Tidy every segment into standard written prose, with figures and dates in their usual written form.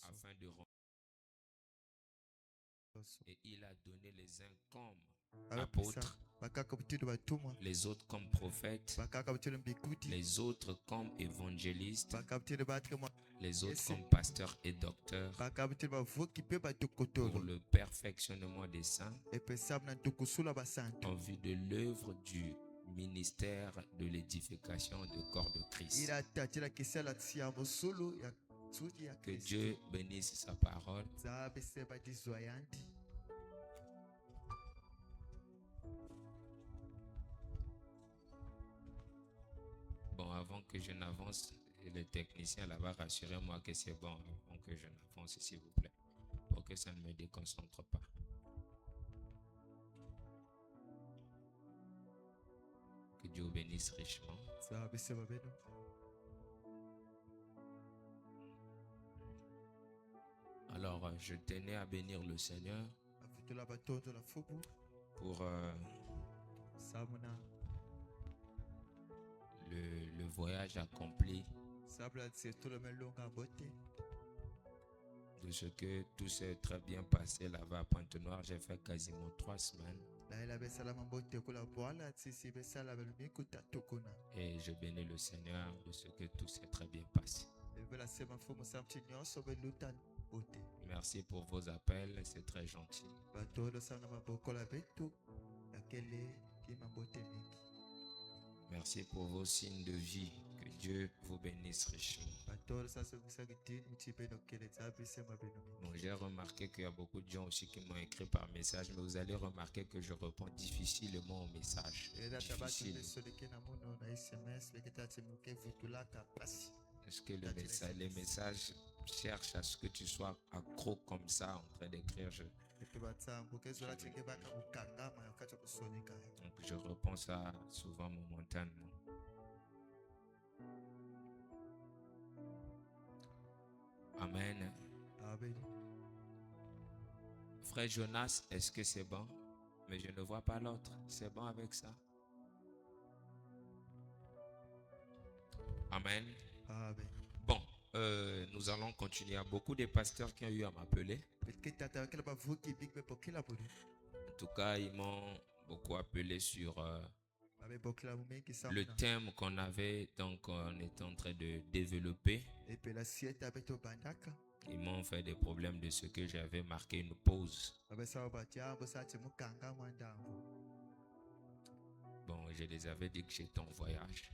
afin de rendre. Et il a donné les uns comme apôtres, les autres comme prophètes, les autres comme évangélistes, les autres comme pasteurs et docteurs, pour le perfectionnement des saints, en vue de l'œuvre du ministère de l'édification du corps de Christ. Que Dieu bénisse sa parole. Bon, avant que je n'avance, le technicien là-bas, rassurez-moi que c'est bon avant que je n'avance, s'il vous plaît, pour que ça ne me déconcentre pas. Que Dieu bénisse richement. Alors, je tenais à bénir le Seigneur pour le voyage accompli, de ce que tout s'est très bien passé là-bas à Pointe-Noire. J'ai fait quasiment 3 semaines. Et je bénis le Seigneur de ce que tout s'est très bien passé. Merci pour vos appels, c'est très gentil. Merci pour vos signes de vie. Que Dieu vous bénisse richement. Bon, j'ai remarqué qu'il y a beaucoup de gens aussi qui m'ont écrit par message, mais vous allez remarquer que je réponds difficilement aux messages. Difficile. Est-ce que les messages cherchent à ce que tu sois accro comme ça en train d'écrire? Donc je réponds ça souvent momentanément. Amen. Amen. Frère Jonas, est-ce que c'est bon? Mais je ne vois pas l'autre. C'est bon avec ça? Amen. Amen. Bon, nous allons continuer. Il y a beaucoup de pasteurs qui ont eu à m'appeler. En tout cas, ils m'ont beaucoup appelé sur le thème qu'on avait, donc on était en train de développer. Ils m'ont fait des problèmes de ce que j'avais marqué une pause. Bon, je les avais dit que j'étais en voyage.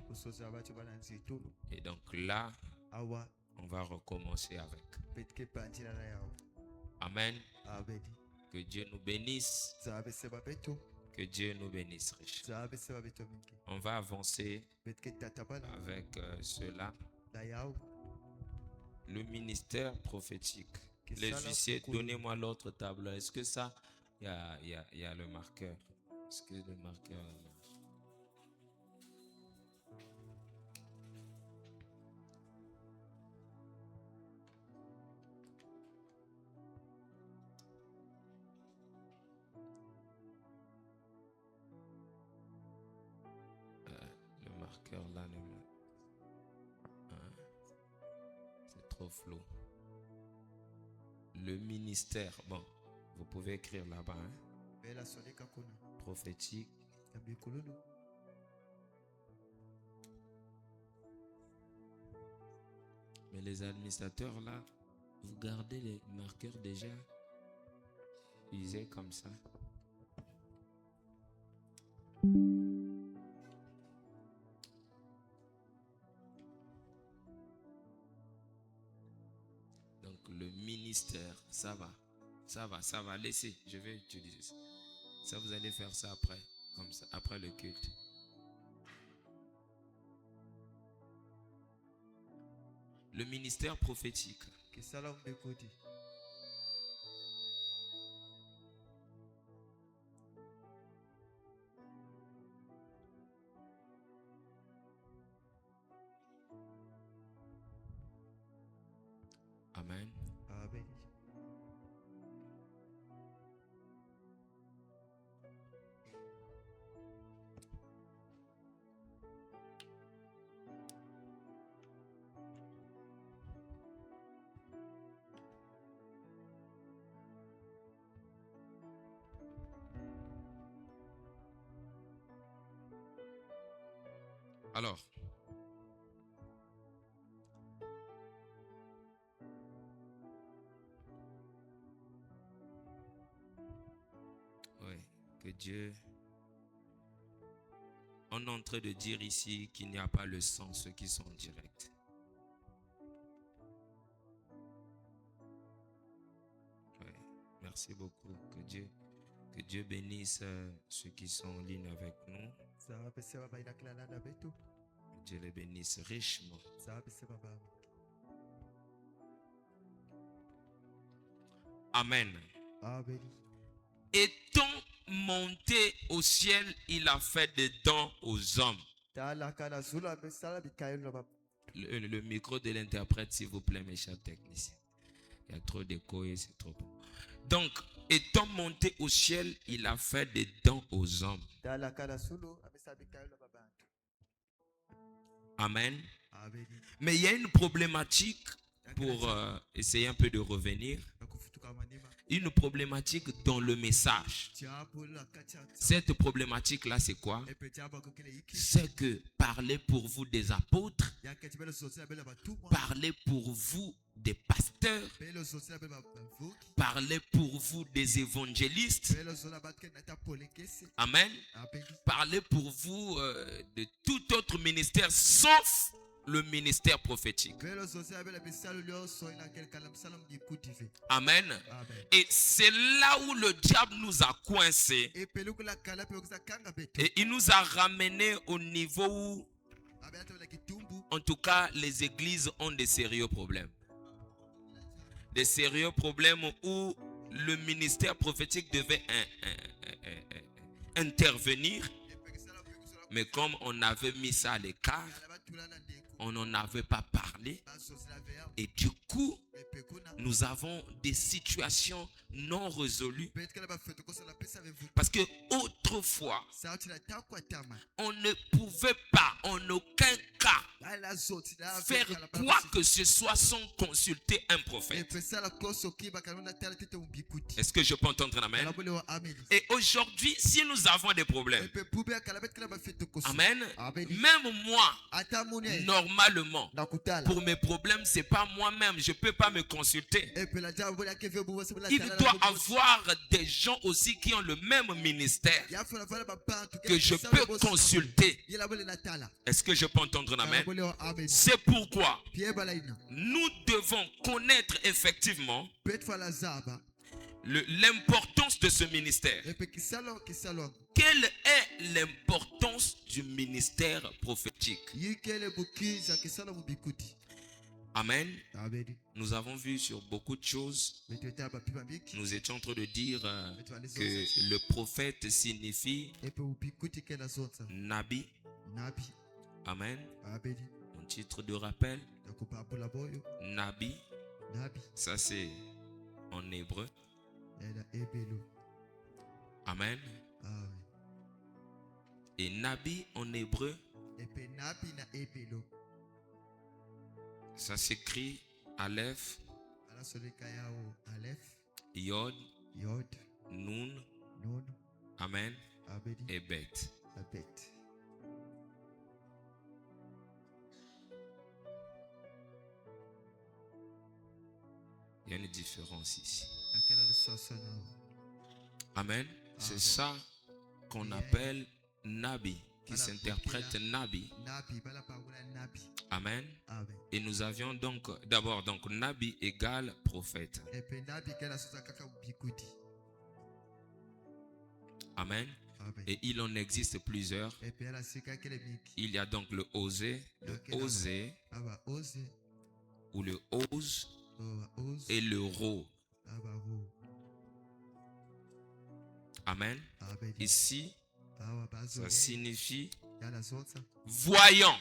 Et donc là, on va recommencer avec. Amen. Amen. Que Dieu nous bénisse. Que Dieu nous bénisse riche. On va avancer avec cela. Le ministère prophétique. Les huissiers, donnez-moi l'autre tableau. Est-ce que ça, il y a le marqueur? Est-ce que le marqueur marche? Le marqueur là, c'est trop flou. Le ministère, bon, vous pouvez écrire là-bas, prophétique. Mais les administrateurs là, vous gardez les marqueurs déjà usés comme ça. Donc le ministère, ça va, laissez, je vais utiliser ça. Ça, vous allez faire ça après, comme ça, après le culte. Le ministère prophétique. Amen. Amen. Alors, oui, que Dieu... On est en train de dire ici qu'il n'y a pas le sang, ceux qui sont directs. Oui, merci beaucoup. Que Dieu bénisse ceux qui sont en ligne avec nous. Que Dieu les bénisse richement. Amen. Étant monté au ciel, il a fait des dons aux hommes. Le micro de l'interprète, s'il vous plaît, mes chers techniciens. Il y a trop d'écho et c'est trop bon. Donc, étant monté au ciel, il a fait des dons aux hommes. Amen. Mais il y a une problématique pour essayer un peu de revenir. Une problématique dans le message. Cette problématique-là, c'est quoi? C'est que parler pour vous des apôtres, parler pour vous des pasteurs, parler pour vous des évangélistes, amen, parler pour vous de tout autre ministère sauf le ministère prophétique. Amen. Et c'est là où le diable nous a coincés. Et il nous a ramenés au niveau où, en tout cas, les églises ont des sérieux problèmes. Des sérieux problèmes où le ministère prophétique devait intervenir. Mais comme on avait mis ça à l'écart, on n'en avait pas parlé. Et du coup, nous avons des situations non résolues. Parce que autrefois, on ne pouvait pas, en aucun cas, faire quoi que ce soit sans consulter un prophète. Est-ce que je peux entendre un amen? Et aujourd'hui, si nous avons des problèmes, amen, même moi, normalement, pour mes problèmes, c'est pas moi-même, je peux pas me consulter. Il doit avoir des gens aussi qui ont le même ministère que je peux consulter. Est-ce que je peux entendre un amen? C'est pourquoi nous devons connaître effectivement l'importance de ce ministère. Quelle est l'importance du ministère prophétique? Amen. Nous avons vu sur beaucoup de choses. Nous étions en train de dire que le prophète signifie Nabi. Amen. Un titre de rappel. Nabi. Ça c'est en hébreu. Amen. Et Nabi en hébreu, ça s'écrit Aleph, Yod, Nun, Amen, et Bet. Il y a une différence ici. Amen. C'est ça qu'on appelle Nabi, qui s'interprète Nabi. Amen. Et nous avions donc d'abord Nabi égale prophète. Amen. Et il en existe plusieurs. Il y a donc le Osée, ou le Ose et le Ro. Amen. Ici, ça signifie voyant.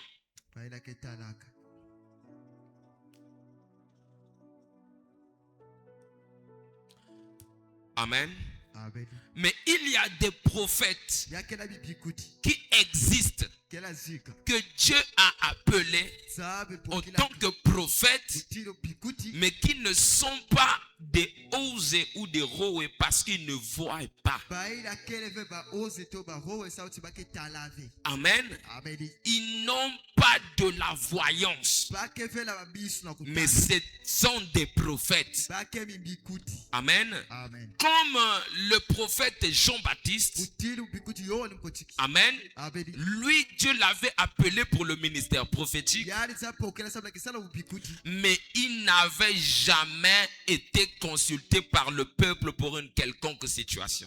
Amen. Mais il y a des prophètes qui existent, que Dieu a appelés en tant que prophètes, mais qui ne sont pas de ose ou de roe parce qu'ils ne voient pas. Amen. Ils n'ont pas de la voyance, mais ce sont des prophètes. Amen. Comme le prophète Jean-Baptiste. Amen. Lui, Dieu l'avait appelé pour le ministère prophétique, mais il n'avait jamais été consulté par le peuple pour une quelconque situation.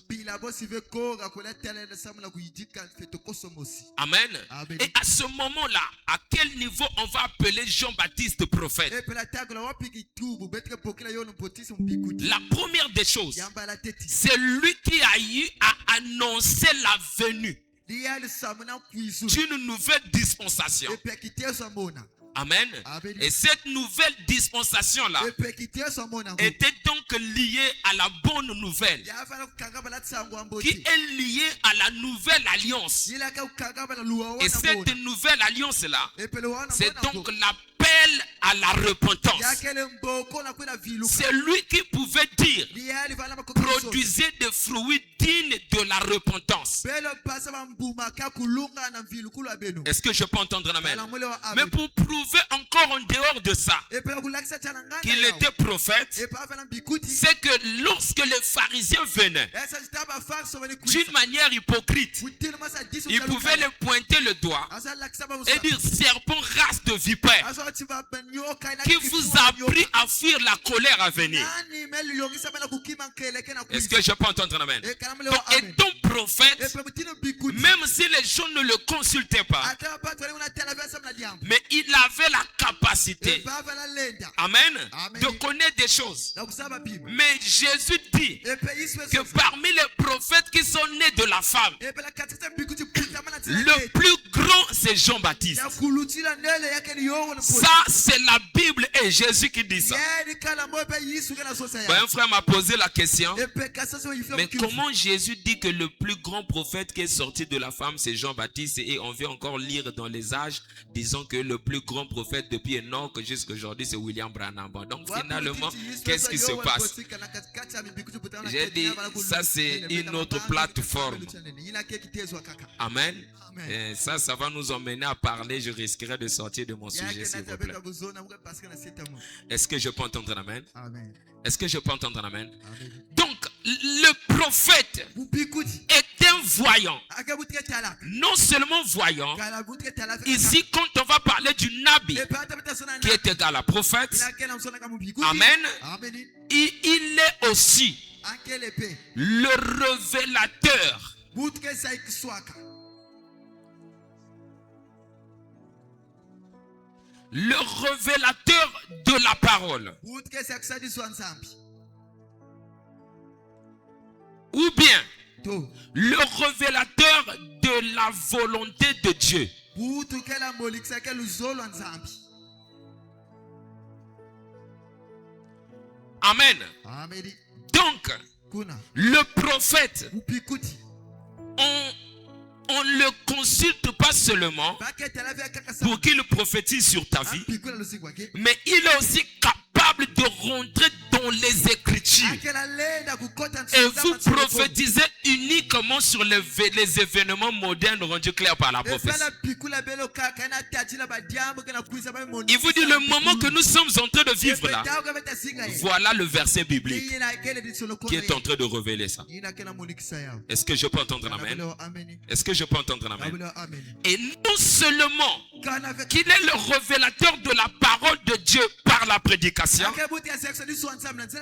Amen. Et à ce moment-là, à quel niveau on va appeler Jean-Baptiste prophète? La première des choses, c'est lui qui a eu à annoncer la venue d'une nouvelle dispensation. Amen. Et cette nouvelle dispensation-là était donc liée à la bonne nouvelle, qui est liée à la nouvelle alliance. Et cette nouvelle alliance-là, c'est donc l'appel à la repentance. C'est lui qui pouvait dire: produisez des fruits dignes de la repentance. Est-ce que je peux entendre un amen? Mais pour prouver encore en dehors de ça qu'il était prophète, c'est que lorsque les pharisiens venaient d'une manière hypocrite, ils pouvaient les pointer le doigt et dire: serpent, race de vipère, qui vous a appris à fuir la colère à venir. Est-ce que je peux entendre un amen? Donc, étant prophète, même si les gens ne le consultaient pas, mais il avait la capacité, amen, de connaître des choses. Mais Jésus dit que parmi les prophètes qui sont nés de la femme, le plus grand, c'est Jean-Baptiste. Ça, c'est la Bible et Jésus qui dit ça. Un frère m'a posé la question: mais comment Jésus dit que le plus grand prophète qui est sorti de la femme, c'est Jean-Baptiste, et on veut encore lire dans les âges, disons que le plus grand prophète depuis Enoch jusqu'à aujourd'hui, c'est William Branham. Donc finalement, qu'est-ce qui se passe? J'ai dit, ça c'est une autre plateforme. Amen. Et ça va nous emmener à parler. Je risquerais de sortir de mon sujet, s'il vous plaît. Est-ce que je peux entendre un amen? Est-ce que je peux entendre un amen? Donc, le prophète est un voyant. Non seulement voyant, ici, quand on va parler du Nabi, qui est égal à prophète, amen, il est aussi le révélateur. Le révélateur de la parole. Ou bien le révélateur de la volonté de Dieu. Amen. Donc, le prophète, on ne le consulte pas seulement pour qu'il prophétise sur ta vie, mais il est aussi capable de rentrer dans les Écritures et vous prophétisez uniquement sur les événements modernes rendus clairs par la prophétie. Il vous dit: le moment que nous sommes en train de vivre là, voilà le verset biblique qui est en train de révéler ça. Est-ce que je peux entendre un amen? Est-ce que je peux entendre un amen? Et non seulement qu'il est le révélateur de la parole de Dieu par la prédication,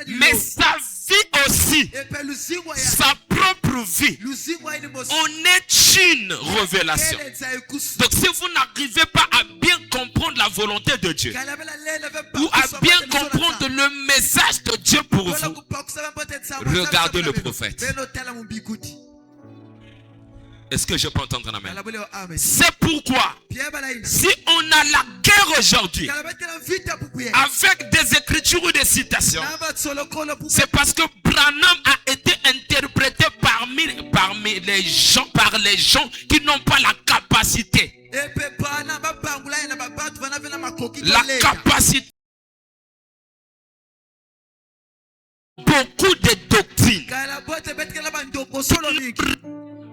mais sa vie aussi, sa propre vie, on est une révélation. Donc si vous n'arrivez pas à bien comprendre la volonté de Dieu ou à bien comprendre le message de Dieu pour vous, regardez le prophète. Est-ce que je peux entendre un amen? C'est pourquoi, si on a la guerre aujourd'hui avec des écritures ou des citations, c'est parce que Branham a été interprété parmi les gens, par les gens qui n'ont pas la capacité. La capacité beaucoup de doctrines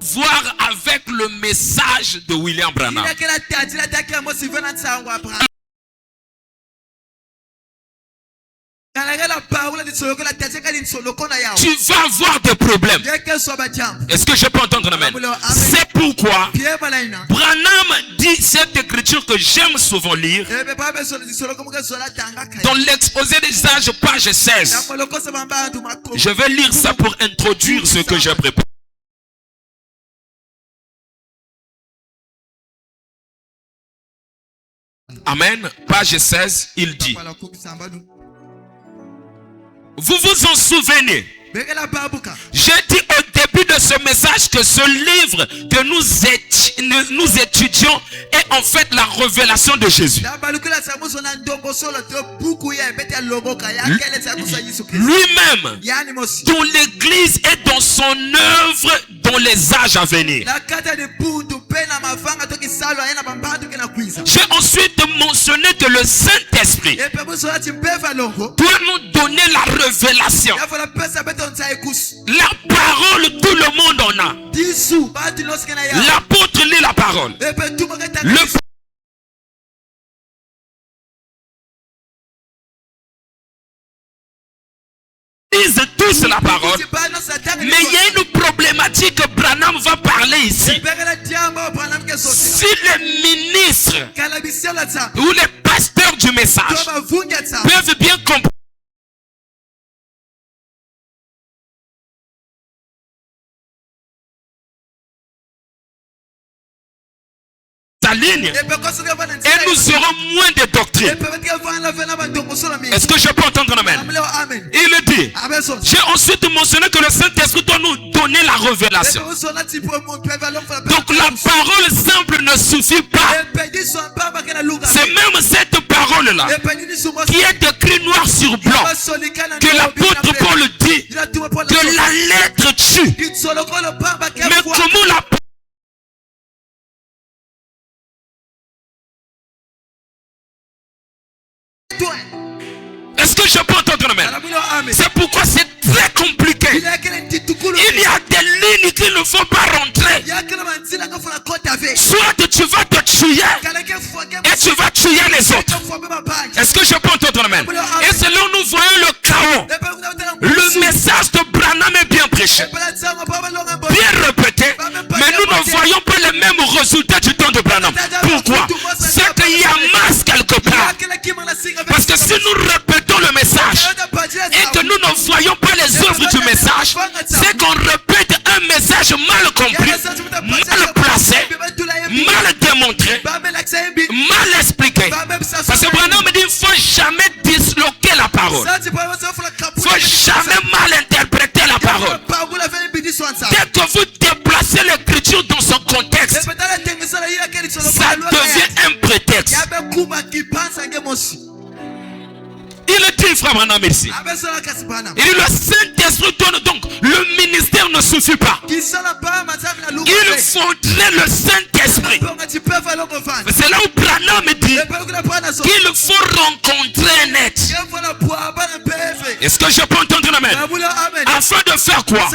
voir avec le message de William Branham. Tu vas avoir des problèmes. Est-ce que je peux entendre un amen? C'est pourquoi Branham dit cette écriture que j'aime souvent lire dans l'exposé des âges, page 16. Je vais lire ça pour introduire ce que j'ai préparé. Amen. Page 16, il dit: vous vous en souvenez? J'ai dit au début de ce message que ce livre que nous étudions est en fait la révélation de Jésus. Lui-même, dont l'Église est dans son œuvre dans les âges à venir. J'ai ensuite mentionné que le Saint-Esprit doit nous donner la révélation. La parole, tout le monde en a. L'apôtre lit la parole. Lisent tous la parole. Mais il y a une problématique que Branham va parler ici. Si les ministres ou les pasteurs du message peuvent bien comprendre sa ligne, et nous aurons moins de doctrine. Est-ce que je peux entendre un amen? Il dit: j'ai ensuite mentionné que le Saint-Esprit doit nous donner la révélation. Donc la parole simple ne suffit pas. C'est même cette parole-là qui est écrite noir sur blanc que l'apôtre Paul dit que la lettre tue. Mais comment la Est-ce que je peux entendre un amen? C'est pourquoi c'est très compliqué. Il y a des lignes qu'il ne faut pas rentrer. Soit tu vas te tuer et tu vas tuer les autres. Est-ce que je peux entendre un amen? Et c'est là où nous voyons le chaos. Le message de Branham est bien prêché, bien répété, mais nous ne voyons pas les mêmes résultats du temps de Branham. Pourquoi? C'est qu'il y a masse quelque part. Parce que si nous répétons le message et que nous ne voyons pas les œuvres du message, c'est qu'on répète un message mal compris, mal placé, mal démontré, mal expliqué. Parce que Branham dit: il ne faut jamais disloquer la parole. Il ne faut jamais mal interpréter la parole. Dès que vous déplacez l'écriture dans son contexte, ça devient un prétexte. Il dit, frère Branham ici, il dit: le Saint-Esprit donne, donc le ministère ne suffit pas. Il faudrait le Saint-Esprit. C'est là où Branham dit qu'il faut rencontrer un être. Est-ce que je peux entendre un amen? Afin de faire quoi?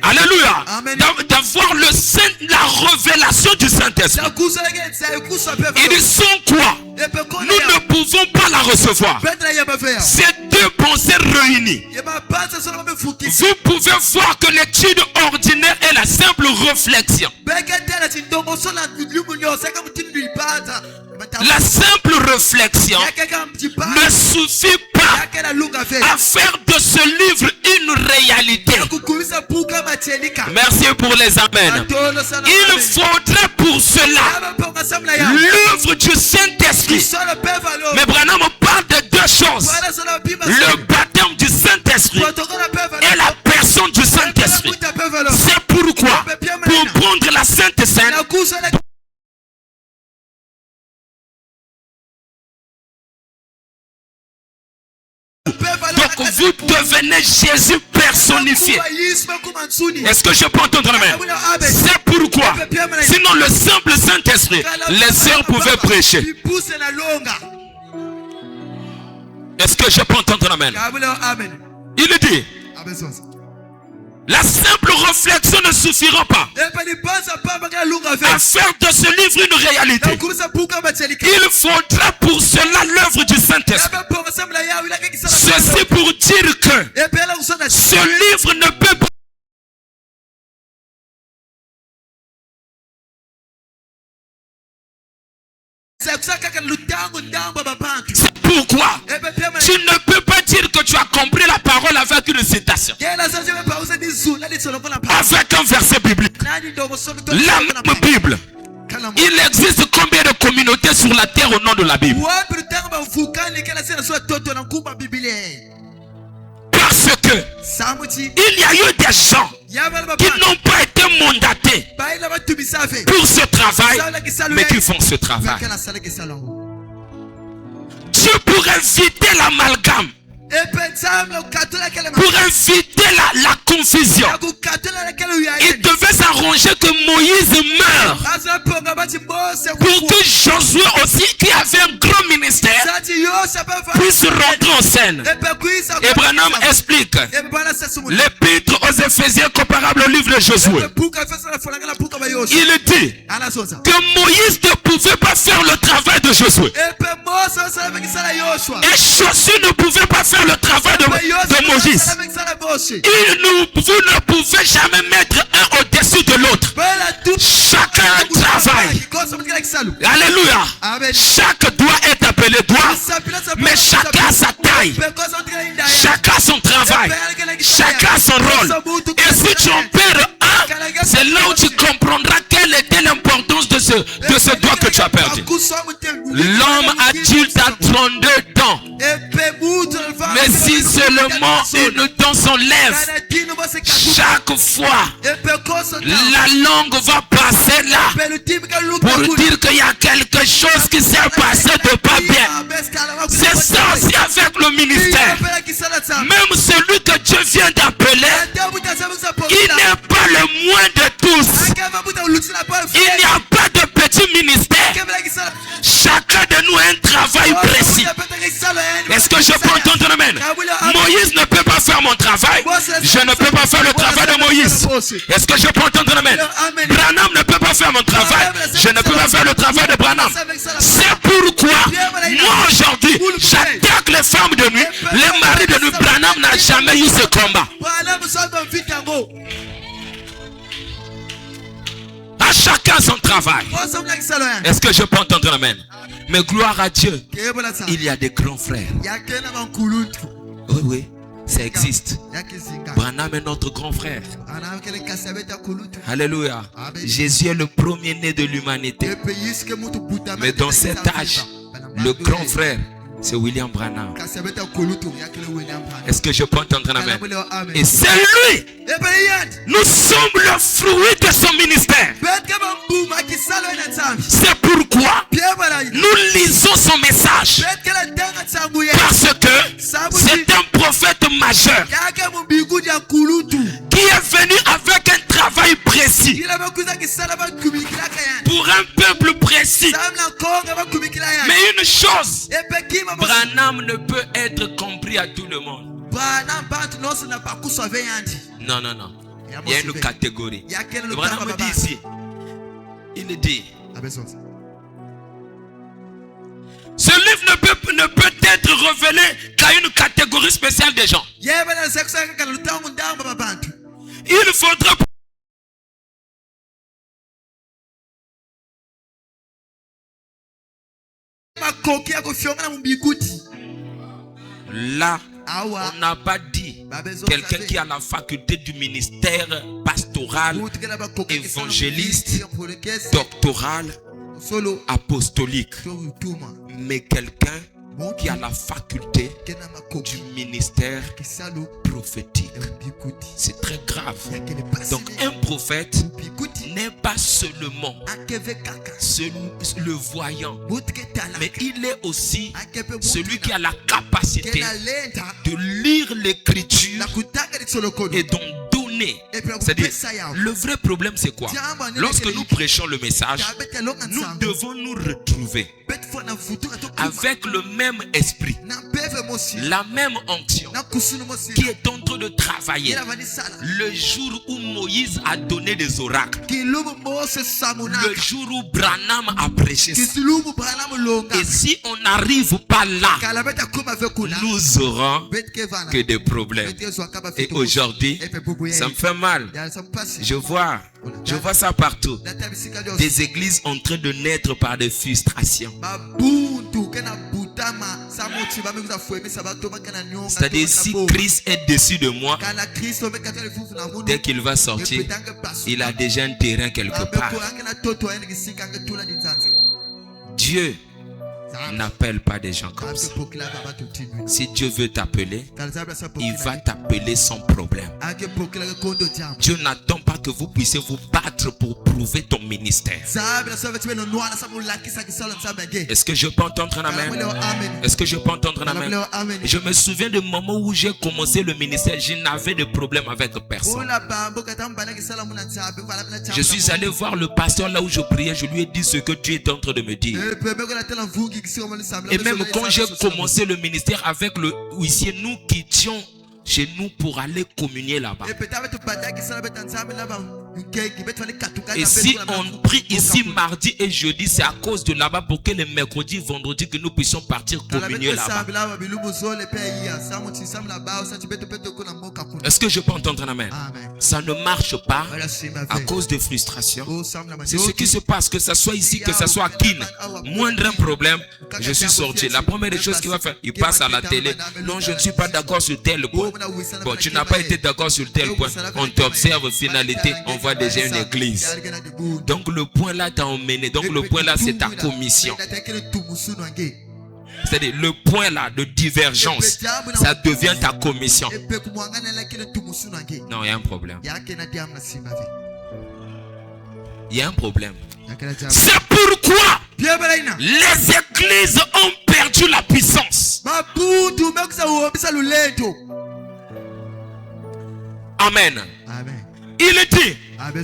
Alléluia. D'avoir la révélation du Saint-Esprit. Il dit: sans quoi nous ne pouvons pas la recevoir. Ces deux pensées réunies, vous pouvez voir que l'étude ordinaire est la simple réflexion. La simple réflexion ne suffit pas à faire de ce livre une réalité. Merci pour les amens. Il faudrait pour cela l'œuvre du Saint-Esprit. Mais Branham parle de deux choses: le baptême du Saint-Esprit et la personne du Saint-Esprit. C'est pourquoi, pour prendre la Sainte Seine, donc vous devenez Jésus personnifié. Est-ce que je peux entendre la main? C'est pourquoi, sinon le simple Saint-Esprit, les sœurs pouvaient prêcher. Est-ce que je peux entendre la main? Il dit: La simple réflexion ne suffira pas à faire de ce livre une réalité. Il faudra pour cela l'œuvre du Saint-Esprit. Ceci pour dire que ce livre ne peut pas. C'est pourquoi tu ne peux pas dire que tu as compris la parole avec une citation, avec un verset biblique. La même Bible. Il existe combien de communautés sur la terre au nom de la Bible? Parce que il y a eu des gens qui n'ont pas été mandatés pour ce travail, mais qui font ce travail. Dieu, pour éviter l'amalgame, pour éviter la confusion, il devait s'arranger que Moïse meure pour que Josué aussi, qui avait un grand ministère, puisse rentrer en scène. Et Branham explique l'épître aux Éphésiens comparable au livre de Josué. Il dit que Moïse ne pouvait pas faire le travail de Josué, et Josué ne pouvait pas faire le travail de Moïse. Vous ne pouvez jamais mettre un au-dessus de l'autre. Chacun travaille. Alléluia. Chaque doigt est appelé doigt, mais chacun a sa taille. Chacun son travail. Chacun son rôle. Et si tu en perds un, c'est là où tu comprendras quelle était l'importance de ce doigt que tu as perdu. L'homme adulte a 32 dents. Mais si seulement une dent s'enlève, chaque fois la langue va passer là pour dire qu'il y a quelque chose qui s'est passé de pas bien. C'est ça aussi avec le ministère. Même celui que Dieu vient d'appeler, il n'est pas le moins de tous. Il n'y a pas de petit ministère. Chacun de nous a un travail précis. Est-ce que je peux entendre amen? Moïse ne peut pas faire mon travail. Je ne peux pas faire le travail de Moïse. Est-ce que je peux entendre amen? Branham ne peut pas faire mon travail. Je ne peux pas faire le travail de Branham. C'est pourquoi moi aujourd'hui j'attaque les femmes de nuit, les maris de nuit. Branham n'a jamais eu ce combat. À chacun son travail. Est-ce que je peux entendre amen? Mais gloire à Dieu, il y a des grands frères. Oui, oui, ça existe. Branham est notre grand frère. Alléluia. Jésus est le premier-né de l'humanité. Mais dans cet âge, le grand frère, c'est William Branham. Est-ce que je peux entendre un amen? Et c'est lui. Nous sommes le fruit de son ministère. C'est pourquoi nous lisons son message. Parce que c'est un prophète majeur qui est venu avec un travail précis pour un peuple précis. Mais une chose, Branham ne peut être compris à tout le monde. Non, non, non. Il y a une catégorie. Branham dit ici, il dit, ce livre ne peut être révélé qu'à une catégorie spéciale de gens. Il faudra là, on n'a pas dit quelqu'un qui a la faculté du ministère pastoral, évangéliste, doctoral, apostolique, mais quelqu'un qui a la faculté du ministère prophétique. C'est très grave. Donc un prophète n'est pas seulement le voyant, mais il est aussi celui qui a la capacité de lire l'écriture et d'en donner. C'est-à-dire, le vrai problème c'est quoi? Lorsque nous prêchons le message, nous devons nous retrouver avec le même esprit, la même onction qui est en train de travailler. Le jour où Moïse a donné des oracles, le jour où Branham a prêché, et si on n'arrive pas là, nous aurons que des problèmes. Et aujourd'hui, ça me fait mal. Je vois ça partout. Des églises en train de naître par des frustrations. C'est-à-dire, si Christ est dessus de moi, dès qu'il va sortir, il a déjà un terrain quelque part. Dieu n'appelle pas des gens comme ça. Si Dieu veut t'appeler, il va t'appeler sans problème. Dieu n'attend pas que vous puissiez vous battre pour prouver ton ministère. Est-ce que je peux entendre un amen? Est-ce que je peux entendre un amen? Je me souviens du moment où j'ai commencé le ministère, je n'avais de problème avec personne. Je suis allé voir le pasteur là où je priais, je lui ai dit ce que Dieu est en train de me dire. Et même quand j'ai commencé le ministère avec le huissier, nous quittions chez nous pour aller communier là-bas. Et si on prie ici mardi et jeudi, c'est à cause de là-bas pour que les mercredis, vendredis, que nous puissions partir communier là-bas. Est-ce que je peux entendre un amen? Ça ne marche pas à cause de frustration. C'est ce qui se passe, que ça soit ici, que ça soit à Kin. Moindre problème, je suis sorti. La première des choses qu'il va faire, il passe à la télé. Non, je ne suis pas d'accord sur tel point. Bon, tu n'as pas été d'accord sur tel point. On t'observe, finalité, on voit déjà une église. Donc le point là t'a emmené. Donc le point là, c'est ta commission. C'est-à-dire le point là de divergence, ça devient ta commission. Non, il y a un problème. Il y a un problème. C'est pourquoi les églises ont perdu la puissance. Amen. Il dit,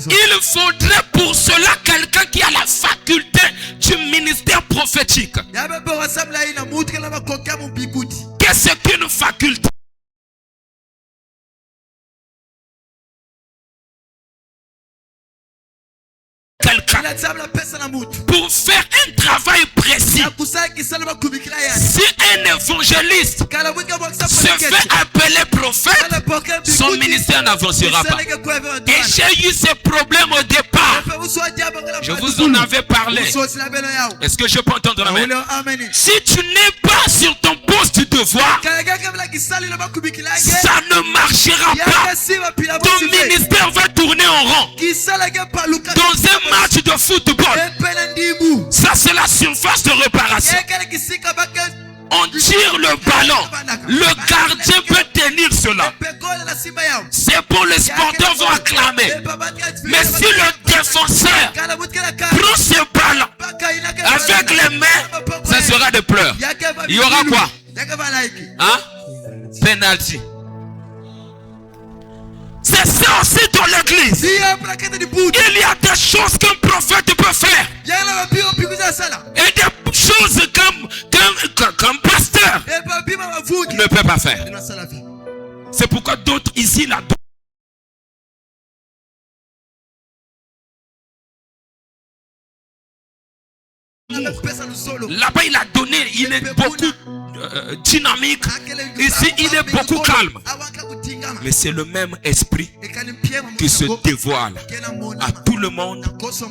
il faudrait pour cela quelqu'un qui a la faculté du ministère prophétique. Qu'est-ce qu'une faculté? Quelqu'un pour faire un travail précis. Si un évangéliste se fait appeler prophète, son ministère n'avancera pas. Et j'ai eu ces problèmes au départ. Je vous en avais parlé. Est-ce que je peux entendre amen? Si tu n'es pas sur ton poste de devoir, ça ne marchera pas. Ton ministère va tourner en rond. Dans un match de football, ça c'est la surface de réparation. On tire le ballon, le gardien peut tenir cela. C'est pour les sportifs vont acclamer. Mais si le défenseur prend ce ballon avec les mains, ça sera des pleurs. Il y aura quoi? Hein? Penalty. C'est ça aussi dans l'église. Il y a des choses qu'un prophète peut faire. Et des choses qu'un pasteur ne peut pas faire. C'est pourquoi d'autres ici, là, là-bas il a donné, il est beaucoup dynamique. Ici il est beaucoup calme. Mais c'est le même esprit qui se dévoile à tout le monde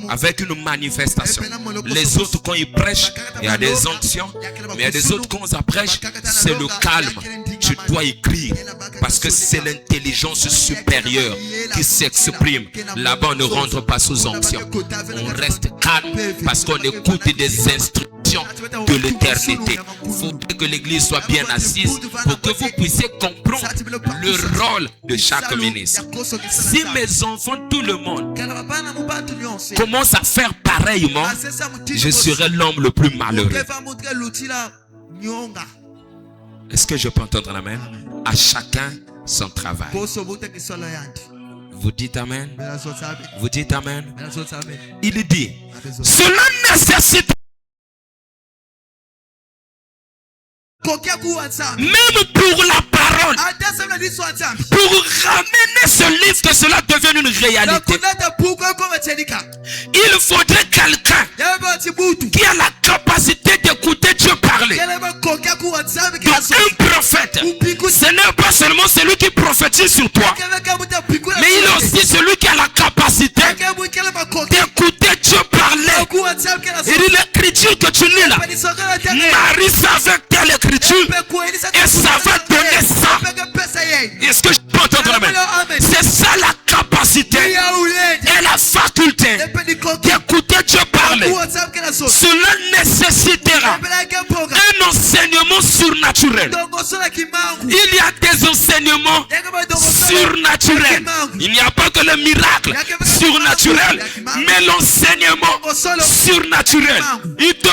avec une manifestation. Les autres quand ils prêchent, il y a des onctions. Mais il y a des autres quand ça prêche, c'est le calme. Tu dois écrire parce que c'est l'intelligence supérieure qui s'exprime. Là-bas on ne rentre pas sous onction. On reste calme parce qu'on écoute des instructions de l'éternité. Il faudrait que l'église soit bien assise pour que vous puissiez comprendre le rôle de chaque ministre. Si mes enfants, tout le monde commence à faire pareillement, je serai l'homme le plus malheureux. Est-ce que je peux entendre amen? À chacun son travail. Vous dites amen? Vous dites amen? Il dit, cela nécessite Même pour la parole. Pour ramener ce livre, que cela devienne une réalité. Il faudrait quelqu'un qui a la capacité d'écouter Dieu parler. Donc un prophète, ce n'est pas seulement celui qui prophétise sur toi, mais il est aussi celui qui a la capacité d'écouter Dieu parler. Il dit l'écriture que tu lis là, Marie savait telle écriture et ça va donner ça. Est-ce que je peux entendre la main? C'est ça la capacité et la faculté d'écouter Dieu parler. Cela nécessitera un enseignement surnaturel. Il y a des enseignements surnaturels. Il n'y a pas que le miracle surnaturel, mais l'enseignement surnaturel. Il te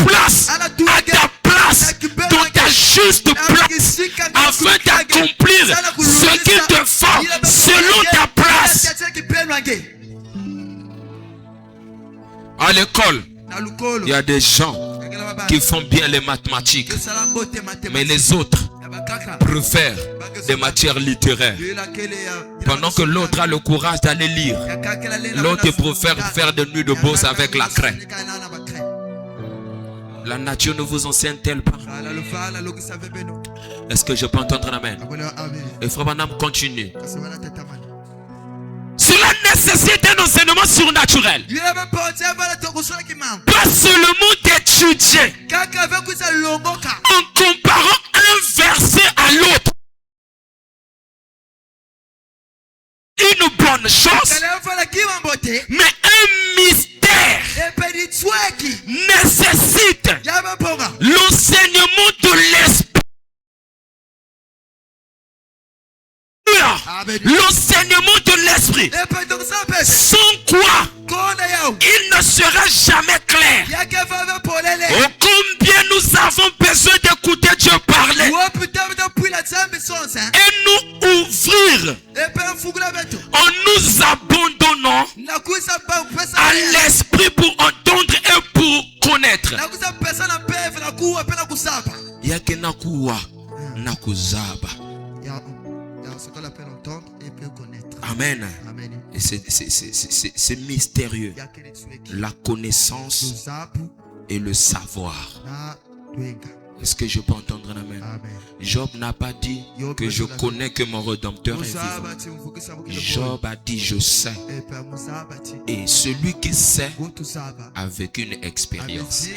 place à ta place, dans ta juste place, afin d'accomplir ce qu'il te faut selon ta place. À l'école, il y a des gens qui font bien les mathématiques, mais les autres préfèrent des matières littéraires. Pendant que l'autre a le courage d'aller lire, l'autre préfère faire des nuits de bourse avec la craie. La nature ne vous enseigne-t-elle pas? Est-ce que je peux entendre un amen? Et Frère Branham continue. Cela nécessite un enseignement surnaturel. Pas seulement d'étudier en comparant un verset à l'autre. Une bonne chose, mais un mystère nécessite l'enseignement de l'esprit. L'enseignement de l'esprit, sans quoi il ne sera jamais clair. Oh, combien nous avons besoin d'écouter Dieu parler et nous ouvrir en nous abandonnant à l'esprit pour entendre et pour connaître. Yakenakuwa nakuzaba. Ce qu'on appelle entendre et peut connaître. Amen. Amen. Et c'est mystérieux. La connaissance et le savoir. Est-ce que je peux entendre un amen? Amen. Job n'a pas dit que je connais que mon Rédempteur est vivant. Job a dit je sais. Et celui qui sait avec une expérience.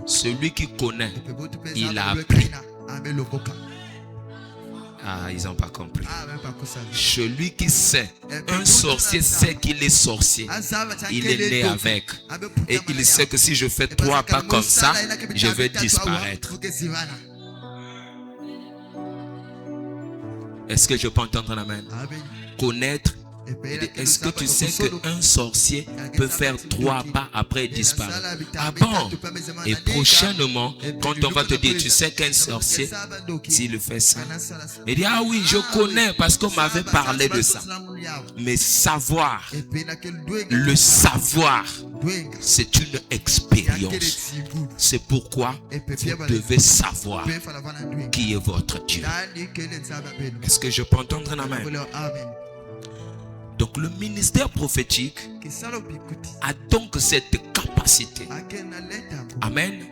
Celui qui connaît, il a appris. Ah, ils n'ont pas compris. Celui qui sait, un sorcier sait qu'il est sorcier. Il est né avec. Et il sait que si je fais 3 pas comme ça, je vais disparaître. Est-ce que je peux entendre un amen? Connaître. Est-ce que tu sais qu'un sorcier peut faire 3 pas après disparaître? Ah bon? Et prochainement, quand on va te dire, tu sais qu'un sorcier, s'il fait ça, il dit, ah oui, je connais parce qu'on m'avait parlé de ça. Mais savoir, le savoir, c'est une expérience. C'est pourquoi vous devez savoir qui est votre Dieu. Est-ce que je peux entendre un amen? Donc le ministère prophétique a donc cette capacité, amen,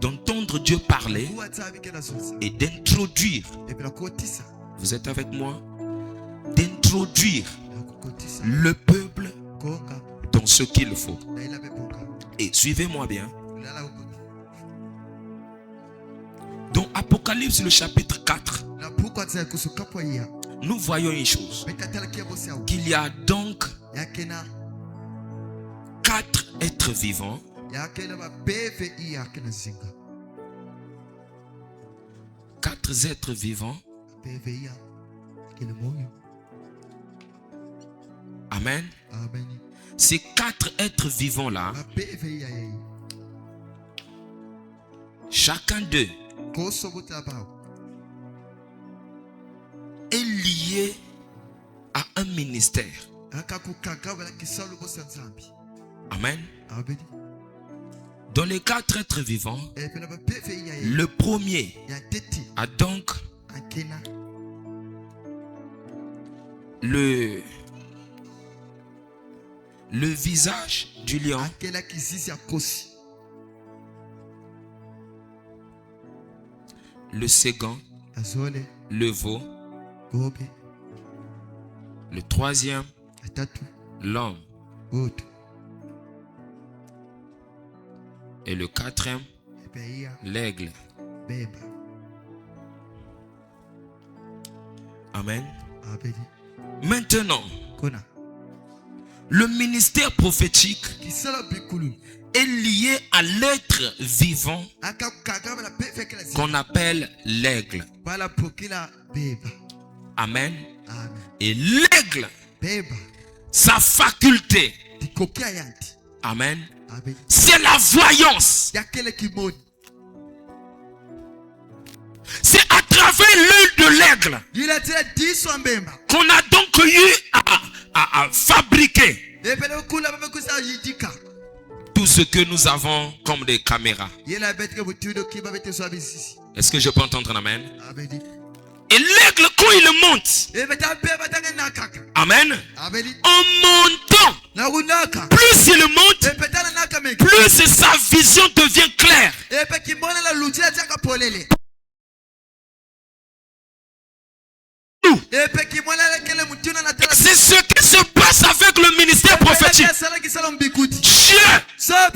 d'entendre Dieu parler et d'introduire, vous êtes avec moi, d'introduire le peuple dans ce qu'il faut. Et suivez-moi bien. Dans Apocalypse le chapitre 4, nous voyons une chose, qu'il y a donc 4 êtres vivants Amen. Ces 4 êtres vivants là, chacun d'eux est lié à un ministère. Amen. Dans les 4 êtres vivants, le premier a donc le visage du lion, le second, le veau, le troisième, l'homme, et le quatrième, l'aigle. Amen. Maintenant, le ministère prophétique est lié à l'être vivant qu'on appelle l'aigle. Amen. Et l'aigle, sa faculté, amen, c'est la voyance. C'est à travers l'œil de l'aigle qu'on a donc eu à fabriquer tout ce que nous avons comme des caméras. Est-ce que je peux entendre un amen? Et l'aigle, quand il monte, amen, en montant, plus il monte, plus sa vision devient claire. C'est ce qui se passe avec le ministère prophétique. Dieu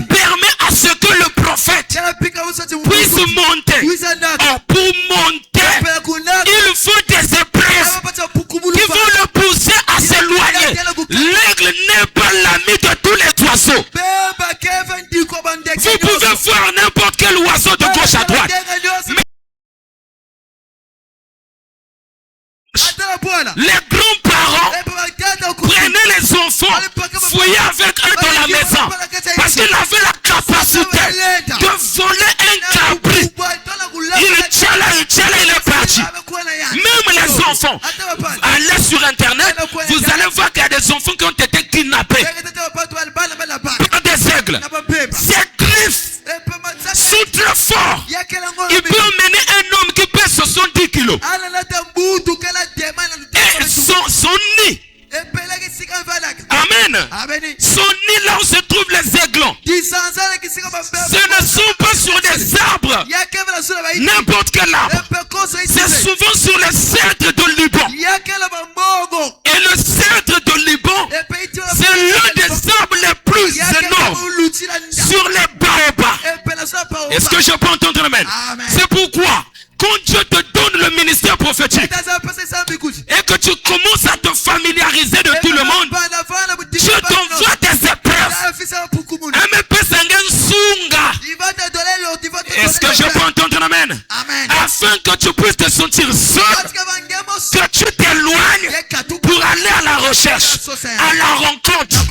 permet à ce que le prophète puisse monter. Or, pour monter, il faut des épreuves qui vont le pousser à s'éloigner. L'aigle n'est pas l'ami de tous les oiseaux. Vous pouvez voir n'importe quel oiseau de gauche à droite. Les grands-parents prenaient les enfants, fouillaient avec eux dans la maison, parce qu'il avait la capacité de voler un cabri. Il est parti. Même les enfants, allez sur internet, vous allez voir qu'il y a des enfants qui ont été kidnappés par des aigles. Ces griffes sont très forts. Il peut emmener un homme qui pèse 70 kilos. Et son nid, amen, son nid là où se trouvent les aiglons, ce ne sont pas sur des arbres, n'importe quel arbre, c'est souvent sur les cèdres de Liban. Et le cèdre de Liban, c'est l'un des arbres les plus énormes sur les baobabs. Est-ce que je peux entendre amen? C'est pourquoi quand Dieu te donne le ministère prophétique et que tu commences à te familiariser de tout le monde, Dieu t'envoie des épreuves. Est-ce que je peux entendre amen? Afin que tu puisses te sentir seul, que tu t'éloignes pour aller à la recherche, à la rencontre.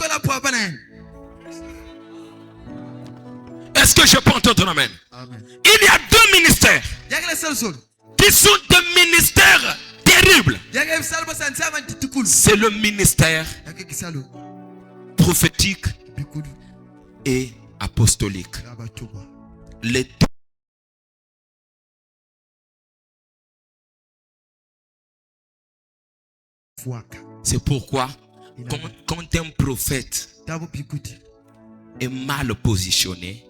Est-ce que je peux entendre amen? Il y a 2 ministères qui sont des ministères terribles. C'est le ministère prophétique et apostolique. Les deux. C'est pourquoi quand un prophète est mal positionné,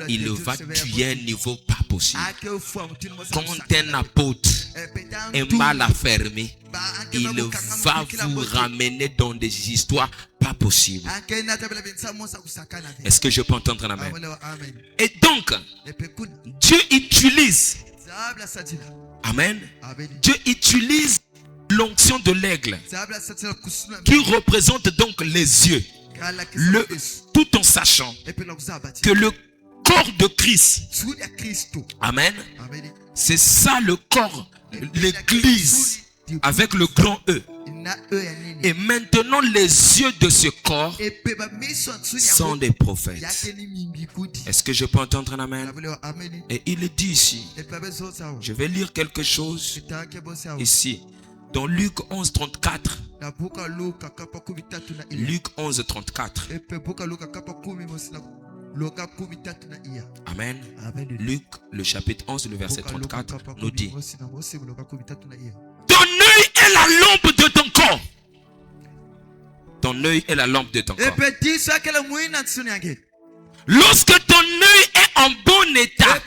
il va tuer à un niveau pas possible. Quand un apôtre est mal affermé, il va vous ramener dans des histoires pas possibles. Est-ce que je peux entendre un amen? Et donc, Dieu utilise, amen, Dieu utilise l'onction de l'aigle qui représente donc les yeux. Tout en sachant que le corps de Christ, amen, c'est ça le corps, l'église avec le grand E. Et maintenant les yeux de ce corps sont des prophètes. Est-ce que je peux entendre un amen? Et il est dit ici, je vais lire quelque chose ici dans Luc 11, 34. Luc 11, 34. Amen. Luc, le chapitre 11, le verset 34, nous dit: ton œil est la lampe de ton corps. Ton œil est la lampe de ton corps. Lorsque ton œil est en bon état,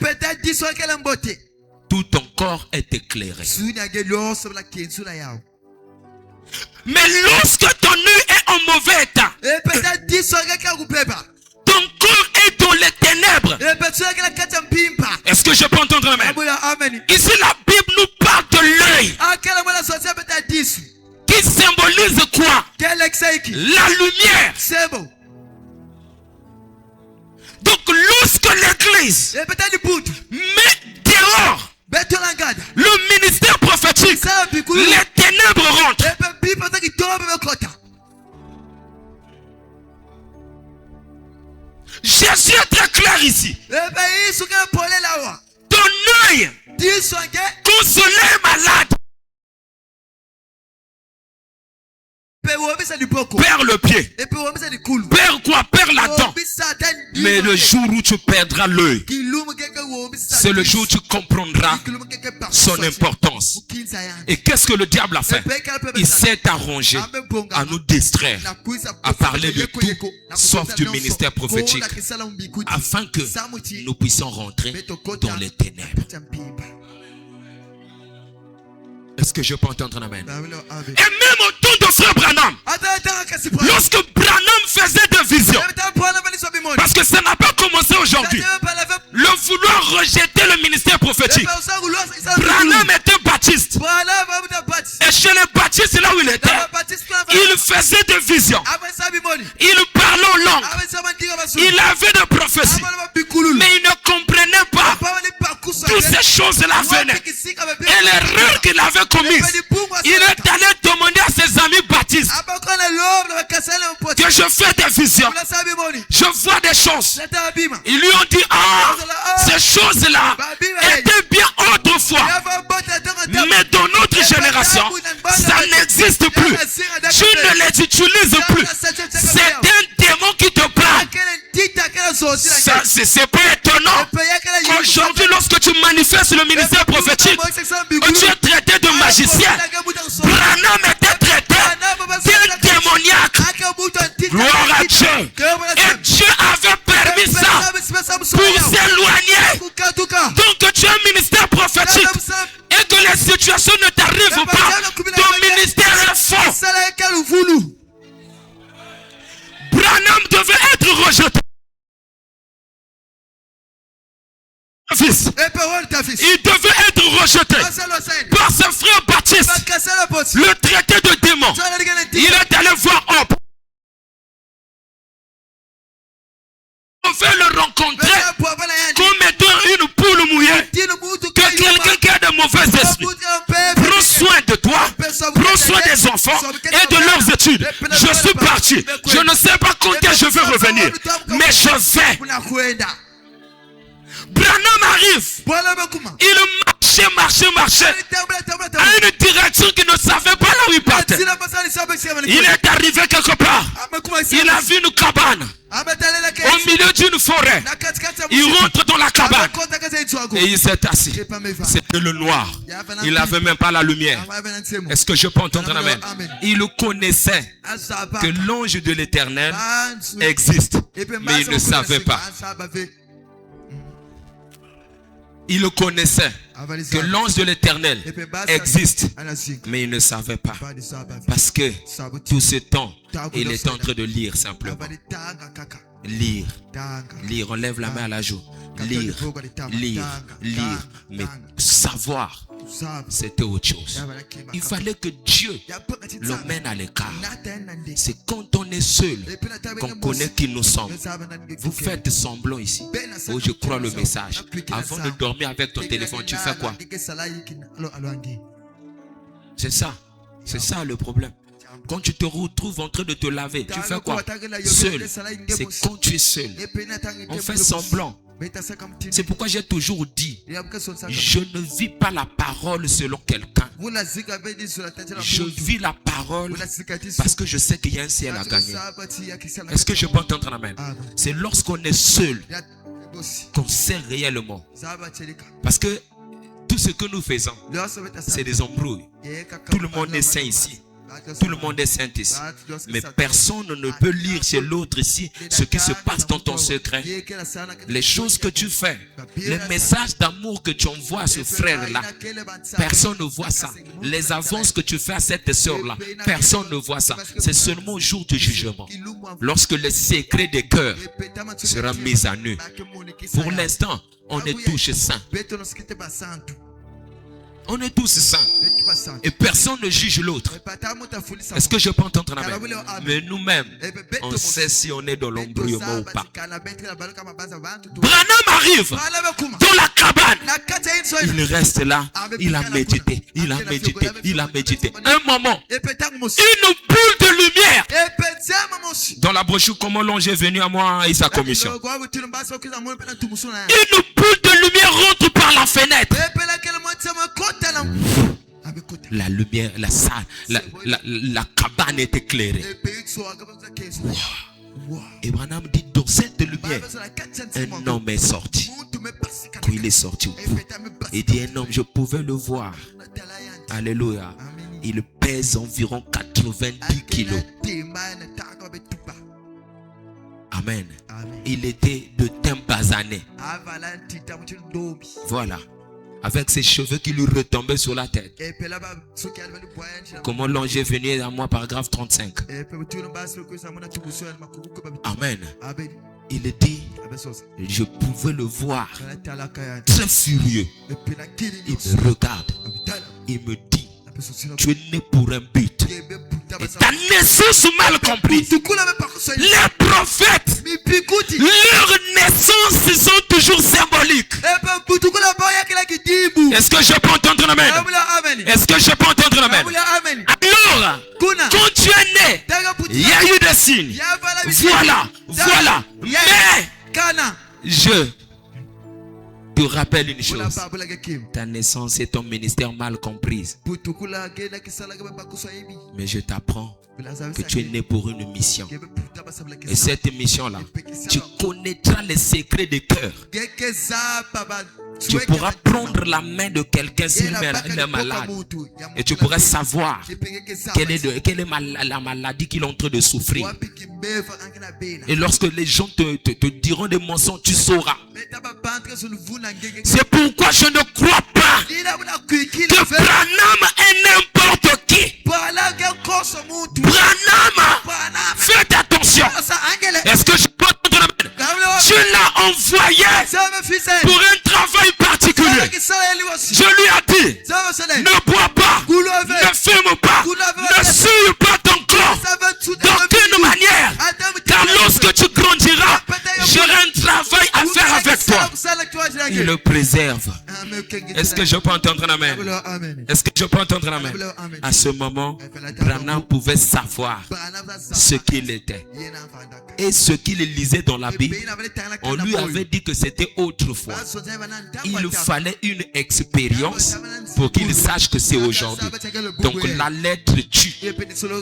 tout ton corps est éclairé. Mais lorsque ton œil est en mauvais état, ton corps est dans les ténèbres. Est-ce que je peux entendre amen? Ici la Bible nous parle de l'œil, qui symbolise quoi? La lumière. Donc lorsque l'église met dehors le ministère prophétique, les ténèbres rentrent. Jésus est très clair ici. Ton œil, quand cela est malade, perds le pied. Perds quoi? Perds la dent. Mais le jour où tu perdras l'œil, c'est le jour où tu comprendras son importance. Et qu'est-ce que le diable a fait? Il s'est arrangé à nous distraire, à parler de tout sauf du ministère prophétique, afin que nous puissions rentrer dans les ténèbres. Est-ce que je peux entendre un amen? Et même au temps de frère Branham, lorsque Branham faisait des visions, parce que ça n'a pas commencé aujourd'hui, le vouloir rejeter le ministère prophétique. Branham était baptiste. Et chez les baptistes, là où il était, il faisait des visions. Il parlait en langue. Il avait des prophéties. Mais il ne comprenait pas. Toutes ces choses-là venaient. Et l'erreur qu'il avait commise, il est allé demander à ses amis baptistes que je fais des visions, je vois des choses. Ils lui ont dit: ah, ces choses-là étaient bien autrefois, mais dans notre génération ça n'existe plus. Tu ne les utilises plus. C'est un démon qui te parle. C'est pas étonnant qu'aujourd'hui, lorsque tu manifestes le ministère prophétique, tu es traité de magicien. Branham était traité d'un démoniaque. Gloire à Dieu. Et Dieu avait permis ça pour s'éloigner. Donc tu as un ministère prophétique et que les situations ne t'arrivent pas, ton ministère est faux. Branham devait être rejeté. Fils. Il devait être rejeté par son frère Baptiste, le traité de démon. Il est allé voir Hope. On veut le rencontrer comme étant une poule mouillée, que quelqu'un qui a de mauvais esprits. Prends soin de toi, prends soin des enfants et de leurs études. Je suis parti. Je ne sais pas quand je vais revenir, mais je vais. Branham arrive. Il marchait à une direction qu'il ne savait pas là où il partait. Il est arrivé quelque part. Il a vu une cabane au milieu d'une forêt. Il rentre dans la cabane et il s'est assis. C'était le noir. Il n'avait même pas la lumière. Est-ce que je peux entendre un amen? Il connaissait que l'ange de l'Éternel existe, mais il ne savait pas. Il connaissait que l'ange de l'Éternel existe, mais il ne savait pas. Parce que tout ce temps, il est en train de lire simplement. Lire. On lève la main à la joue. Lire. Mais savoir, c'était autre chose. Il fallait que Dieu le mène à l'écart. C'est quand on est seul qu'on connaît qui nous sommes. Vous faites semblant ici. Oh, je crois le message. Avant de dormir avec ton téléphone, tu fais quoi? C'est ça. C'est ça le problème. Quand tu te retrouves en train de te laver, tu fais quoi? Seul. C'est quand tu es seul. On fait semblant. C'est pourquoi j'ai toujours dit, je ne vis pas la parole selon quelqu'un. Je vis la parole parce que je sais qu'il y a un ciel à gagner. Est-ce que je peux entendre un amen? C'est lorsqu'on est seul qu'on sait réellement. Parce que tout ce que nous faisons, c'est des embrouilles. Tout le monde est saint ici. Tout le monde est saint ici. Mais personne ne peut lire chez l'autre ici ce qui se passe dans ton secret. Les choses que tu fais, les messages d'amour que tu envoies à ce frère-là, personne ne voit ça. Les avances que tu fais à cette sœur-là, personne ne voit ça. C'est seulement au jour du jugement, lorsque le secret des cœurs sera mis à nu. Pour l'instant, on est tous saints. On est tous saints. Et personne ne juge l'autre. Est-ce que je peux entendre un amen? Mais nous-mêmes, on sait si on est dans l'embrouillement ou pas. Branham arrive dans la cabane. Il reste là. Il a médité. Il a médité. Il a médité. Un moment, une boule de lumière. Dans la brochure, comment l'ange est venu à moi et sa commission. Une boule de lumière rentre par la fenêtre. La lumière, la salle, la cabane est éclairée. Wow. Et Branham dit, dans cette lumière, un homme est sorti. Quand il est sorti, il dit, un homme, je pouvais le voir. Alléluia. Il pèse environ 90 kilos. Amen. Il était de teint basané. Voilà. Avec ses cheveux qui lui retombaient sur la tête. Comment l'ange est venu à moi, paragraphe 35. Amen. Il dit, je pouvais le voir très furieux. Il me regarde. Il me dit, tu es né pour un but. Et ta naissance mal comprise. Les prophètes, leur naissance sont toujours symboliques. Est-ce que je peux entendre un amen? Est-ce que je peux entendre un amen? Alors, quand tu es né, il y a eu des signes. Voilà. Mais, je te rappelle une chose. Ta naissance et ton ministère mal comprise. Mais je t'apprends que tu es né pour une mission. Et cette mission-là, tu connaîtras les secrets des cœurs. Tu pourras prendre la main de quelqu'un s'il est malade. Et tu pourras savoir quelle est la maladie qu'il est en train de souffrir. Et lorsque les gens te diront des mensonges, tu sauras. C'est pourquoi je ne crois pas que Branham est n'importe qui. Branham, faites attention. Est-ce que je peux entendre la main? Tu l'as envoyé pour un travail particulier. Je lui ai dit, ne bois pas, ne fume pas, ne souille pas ton corps d'aucune manière. Car lorsque tu grandiras, j'aurai un travail à faire avec toi. Il le préserve. Est-ce que je peux entendre un amen? Est-ce que je peux entendre un amen? À ce moment, Branham pouvait savoir ce qu'il était. Et ce qu'il lisait dans la Bible, on lui avait dit que c'était autrefois. Il fallait une expérience pour qu'il sache que c'est aujourd'hui. Donc la lettre tue.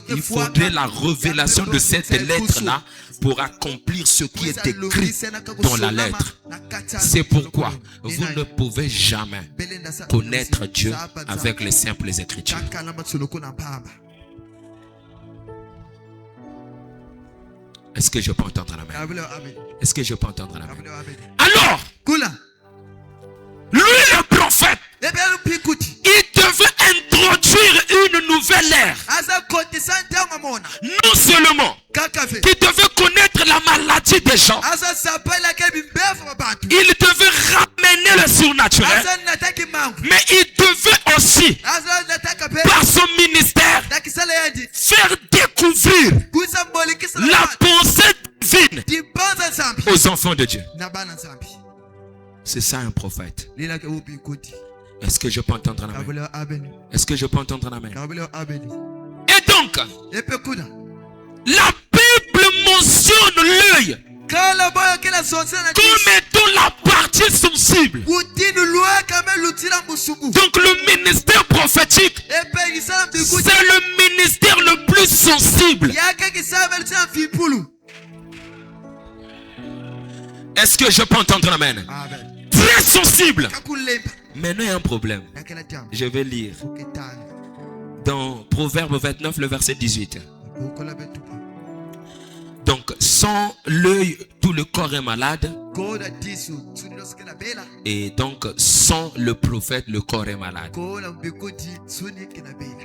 Il faudrait la révélation de cette lettre-là pour accomplir ce qui est écrit dans la lettre. C'est pourquoi vous ne pouvez jamais connaître Dieu avec les simples écritures. Est-ce que je peux entendre la main? Est-ce que je peux entendre la main? Alors, lui le prophète, il devait introduire une nouvelle ère. Non seulement qu'il devait connaître la maladie des gens, il devait ramener le surnaturel, mais il devait aussi, par son ministère, faire découvrir la pensée divine aux enfants de Dieu. C'est ça un prophète. Est-ce que je peux entendre un amen? Est-ce que je peux entendre un amen? Et donc, la Bible mentionne l'œil comme étant la partie sensible. Donc le ministère prophétique, c'est le ministère le plus sensible. Est-ce que je peux entendre amen? Très sensible. Maintenant il y a un problème. Je vais lire dans Proverbe 29, le verset 18. Donc, sans l'œil, tout le corps est malade. Et donc, sans le prophète, le corps est malade.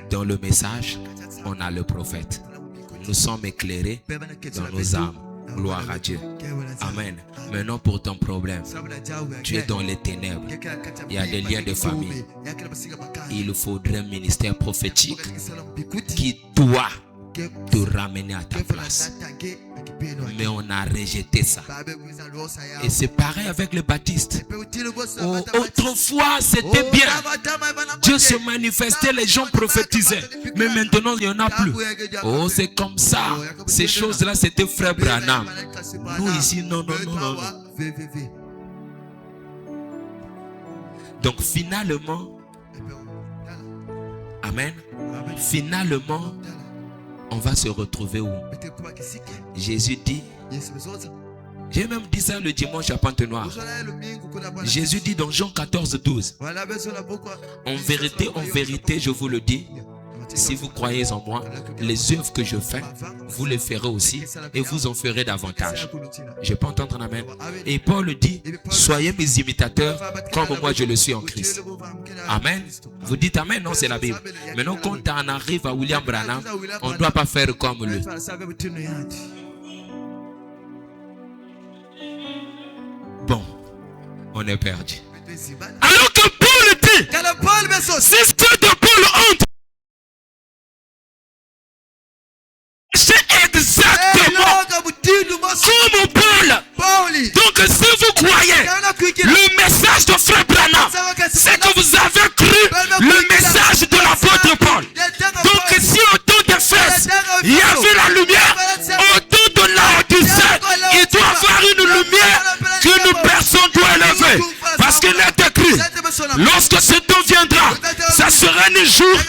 Dans le message, on a le prophète. Nous sommes éclairés dans nos âmes. Gloire à Dieu. Amen. Maintenant pour ton problème, tu es dans les ténèbres. Il y a des liens de famille. Il faudrait un ministère prophétique qui doit te ramener à ta place. Mais on a rejeté ça. Et c'est pareil avec les baptistes. Autrefois c'était bien. Dieu se manifestait, les gens prophétisaient. Mais maintenant il n'y en a plus. Oh, c'est comme ça. Ces choses-là c'était frère Branham. Nous ici non. Donc finalement, amen. Finalement, on va se retrouver où? Jésus dit, j'ai même dit ça le dimanche à Pantenoir. Jésus dit dans Jean 14, 12, en vérité, je vous le dis, si vous croyez en moi, les œuvres que je fais, vous les ferez aussi et vous en ferez davantage. Je peux entendre un amen. Et Paul dit, soyez mes imitateurs comme moi je le suis en Christ. Amen. Vous dites amen? Non, c'est la Bible. Maintenant, quand on arrive à William Branham, on ne doit pas faire comme lui. Bon, on est perdu. Alors que Paul dit, si ceux de Paul ont exactement comme Paul. Donc si vous croyez le message de frère Branham, c'est que vous avez cru le message de l'apôtre Paul. Donc si au temps des fesses il y avait la lumière, au temps de l'Odyssée il doit y avoir une lumière qu'une personne doit élever. Parce qu'il est écrit, lorsque ce temps viendra, ça sera ni jour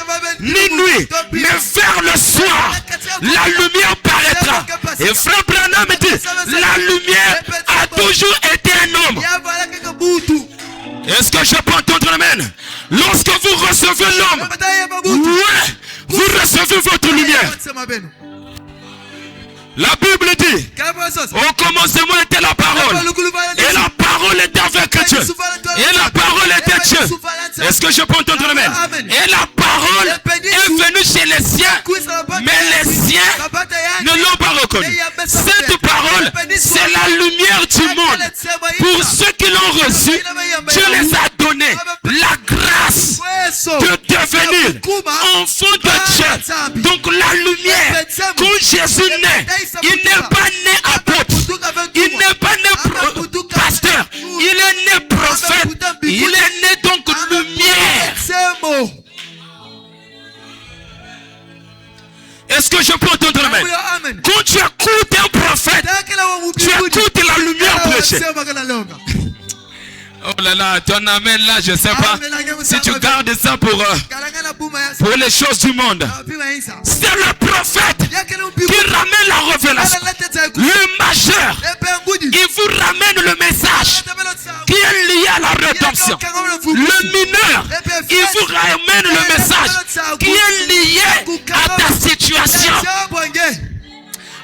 ni nuit, mais vers le soir la lumière paraîtra. Et frère Branham dit, la lumière a toujours été un homme. Est-ce que je peux entendre amen? Lorsque vous recevez l'homme, ouais, vous recevez votre lumière. La Bible dit, au commencement était la parole, et la parole était avec Dieu, et la parole était Dieu. Est-ce que je peux entendre le même? Et la parole est venue chez les siens, mais les siens ne l'ont pas reconnue. Cette parole, c'est la lumière du monde. Pour ceux qui l'ont reçue, Dieu les a donné la grâce de devenir enfants de Dieu. Donc la lumière, quand Jésus naît, il n'est pas né apôtre, il n'est pas né pasteur, il est né prophète, il est né donc lumière. Est-ce que je peux entendre amen? Quand tu écoutes un prophète, tu écoutes la lumière prêcher. Oh là là, ton amen là, je ne sais pas si tu gardes ça pour les choses du monde. C'est le prophète qui ramène la révélation. Le majeur, il vous ramène le message qui est lié à la rédemption. Le mineur, il vous ramène le message qui est lié à ta situation.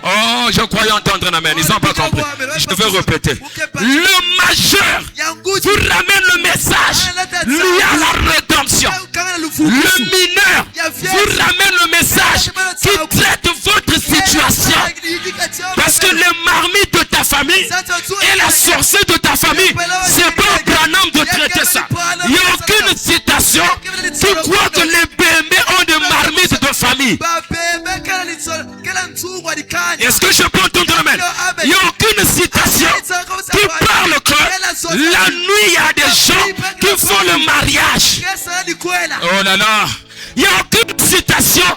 Oh, je croyais entendre un amen. Ils n'ont pas compris. Je vais répéter. Le majeur vous ramène le message lié à la rédemption. Le mineur vous ramène le message qui traite votre situation. Parce que les marmites de ta famille et la sorcière de ta famille, c'est pas Branham de traiter ça. Il n'y a aucune citation qui croit que les bébés ont des marmites de famille. Est-ce que je peux entendre amen? Il n'y a aucune citation qui parle que la nuit il y a des gens qui font le mariage. Oh là là. Il n'y a aucune citation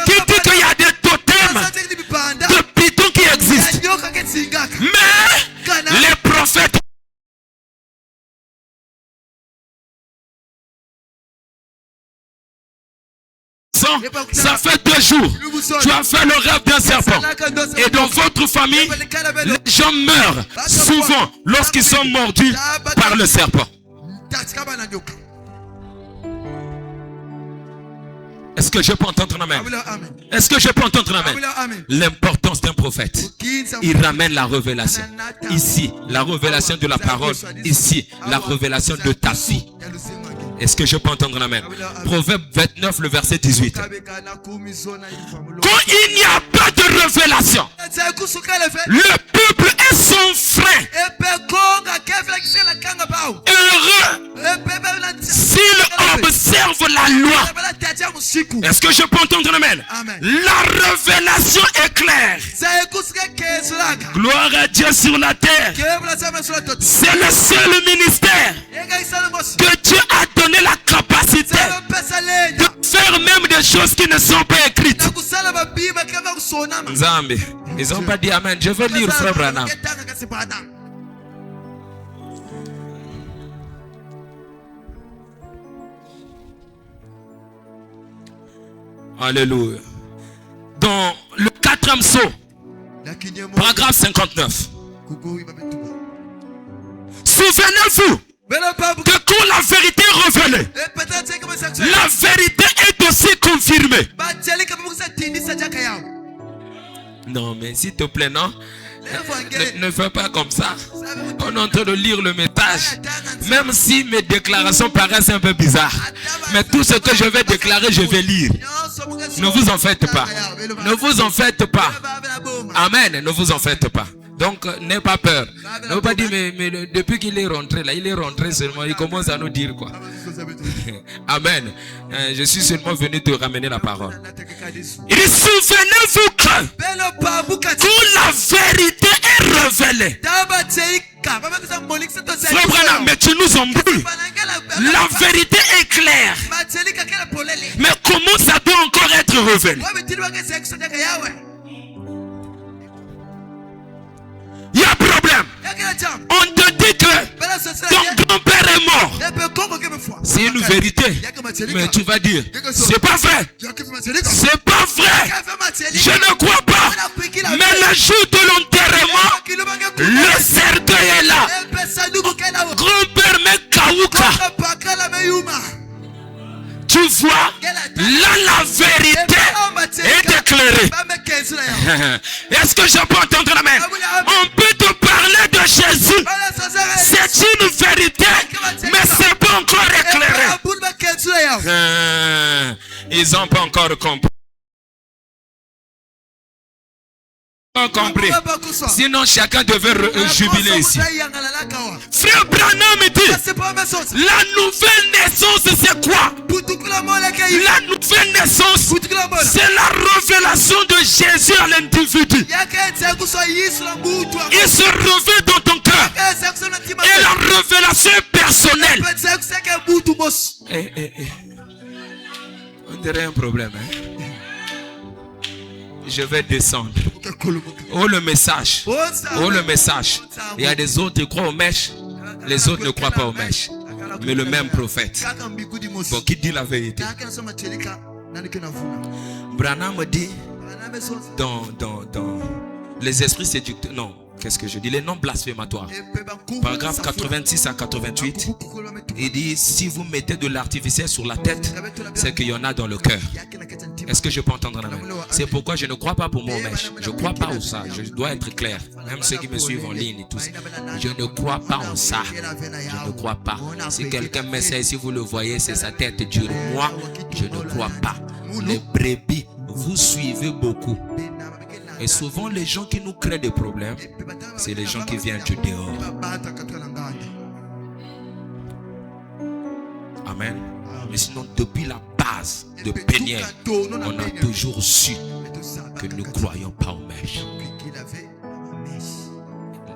qui dit qu'il y a des totems de pitons qui existent. maison, ça fait 2 jours. Tu as fait le rêve d'un serpent. Et dans votre famille, les gens meurent souvent lorsqu'ils sont mordus par le serpent. Est-ce que je peux entendre un amen? Est-ce que je peux entendre un amen? L'importance d'un prophète. Il ramène la révélation. Ici, la révélation de la parole. Ici, la révélation de ta vie. Est-ce que je peux entendre un amen? Proverbe 29, le verset 18. Quand il n'y a pas de révélation, le peuple est son frein. Heureux s'il observe la loi. Est-ce que je peux entendre un amen? La révélation est claire. Gloire à Dieu sur la terre. C'est le seul ministère que Dieu a donné la capacité de faire même des choses qui ne sont pas écrites. Nzambe, ils n'ont pas dit amen. Je vais lire frère Branham. Alléluia. Dans le 4e psaume, paragraphe 59. Souvenez-vous que quand la vérité est révélée, la vérité est aussi confirmée. Non, mais s'il te plaît, non. Ne fais pas comme ça. On est en train de lire le message. Même si mes déclarations paraissent un peu bizarres. Mais tout ce que je vais déclarer, je vais lire. Ne vous en faites pas. Ne vous en faites pas. Amen. Ne vous en faites pas. Donc, n'aie pas peur. Ne vous pas dire, mais depuis qu'il est rentré, là, il est rentré seulement. Il commence à nous dire quoi. Amen. Je suis seulement venu te ramener la parole. Il dit, souvenez-vous que quand la vérité est révélée. Frère Branham, mais tu nous embrouilles. La vérité est claire. Mais comment ça doit encore être révélé? Il y a un problème. On te dit que ton grand-père est mort. C'est une vérité. Mais tu vas dire, c'est pas vrai. C'est pas vrai. Je ne crois pas. Mais le jour de l'enterrement, le cercueil est là. Grand-père Mekawuka. Tu vois, là la vérité est éclairée. Est-ce que je peux entendre la main? On peut te parler de Jésus. C'est une vérité, mais c'est pas encore éclairé. Ils n'ont pas encore compris. Compris. Sinon chacun devait jubiler ici. Frère Branham dit, la nouvelle naissance c'est quoi? La nouvelle naissance c'est la révélation de Jésus à l'individu. Il se révèle dans ton cœur. Et la révélation est personnelle. On dirait un problème, hein? Je vais descendre. Oh le message. Oh le message. Il y a des autres qui croient aux mèches. Les autres ne croient pas aux mèches. Mais le même prophète. Bon, qui dit la vérité? Branham dit dans les esprits séducteurs. Non, qu'est-ce que je dis? Les noms blasphématoires. Paragraphe 86 à 88. Il dit, si vous mettez de l'artificiel sur la tête, c'est qu'il y en a dans le cœur. Est-ce que je peux entendre la main? C'est pourquoi je ne crois pas pour mon mèche. Je ne crois pas en ça. Je dois être clair. Même ceux qui me suivent en ligne et tout ça. Je ne crois pas en ça. Je ne crois pas. Si quelqu'un m'essaie, si vous le voyez, c'est sa tête dure. Moi, je ne crois pas. Les brebis, vous suivez beaucoup. Et souvent, les gens qui nous créent des problèmes, c'est les gens qui viennent du dehors. Amen. Mais sinon, depuis la base de Péniel, on a toujours su que nous ne croyons pas aux mèches.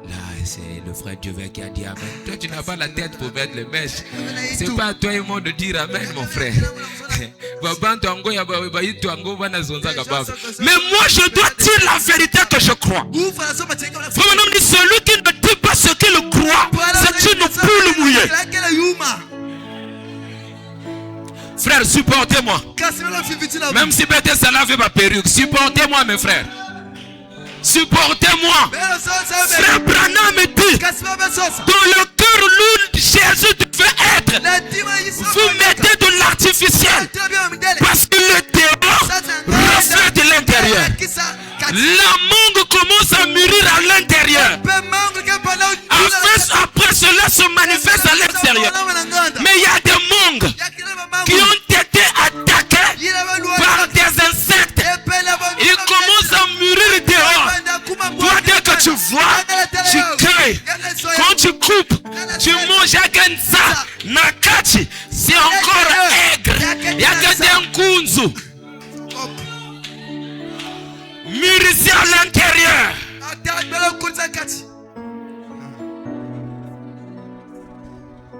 Là, c'est le frère Dieu qui a dit amen. Toi, tu n'as pas la tête pour mettre les mèches. C'est pas à toi et moi de dire amen, mon frère. Mais moi, je dois dire la vérité que je crois. Celui qui ne dit pas ce qu'il croit, c'est une poule mouillée. Frère, supportez-moi. Même si peut-être ça lave ma perruque, supportez-moi mes frères. Supportez-moi. Frère Branham me dit, dans le cœur où Jésus devait être, vous mettez de l'artificiel. Parce que le dehors reflète de l'intérieur. La mangue commence à mûrir à l'intérieur. Après cela se manifeste à l'extérieur. Mais il y a des mangues qui ont été attaquées par des insectes. Ils commencent à mûrir dehors. Toi, dès que tu vois, tu cueilles. Quand tu coupes, tu manges avec ça. Nakachi, c'est encore aigre. Il y a que des kunzu. Mûrissez à l'intérieur.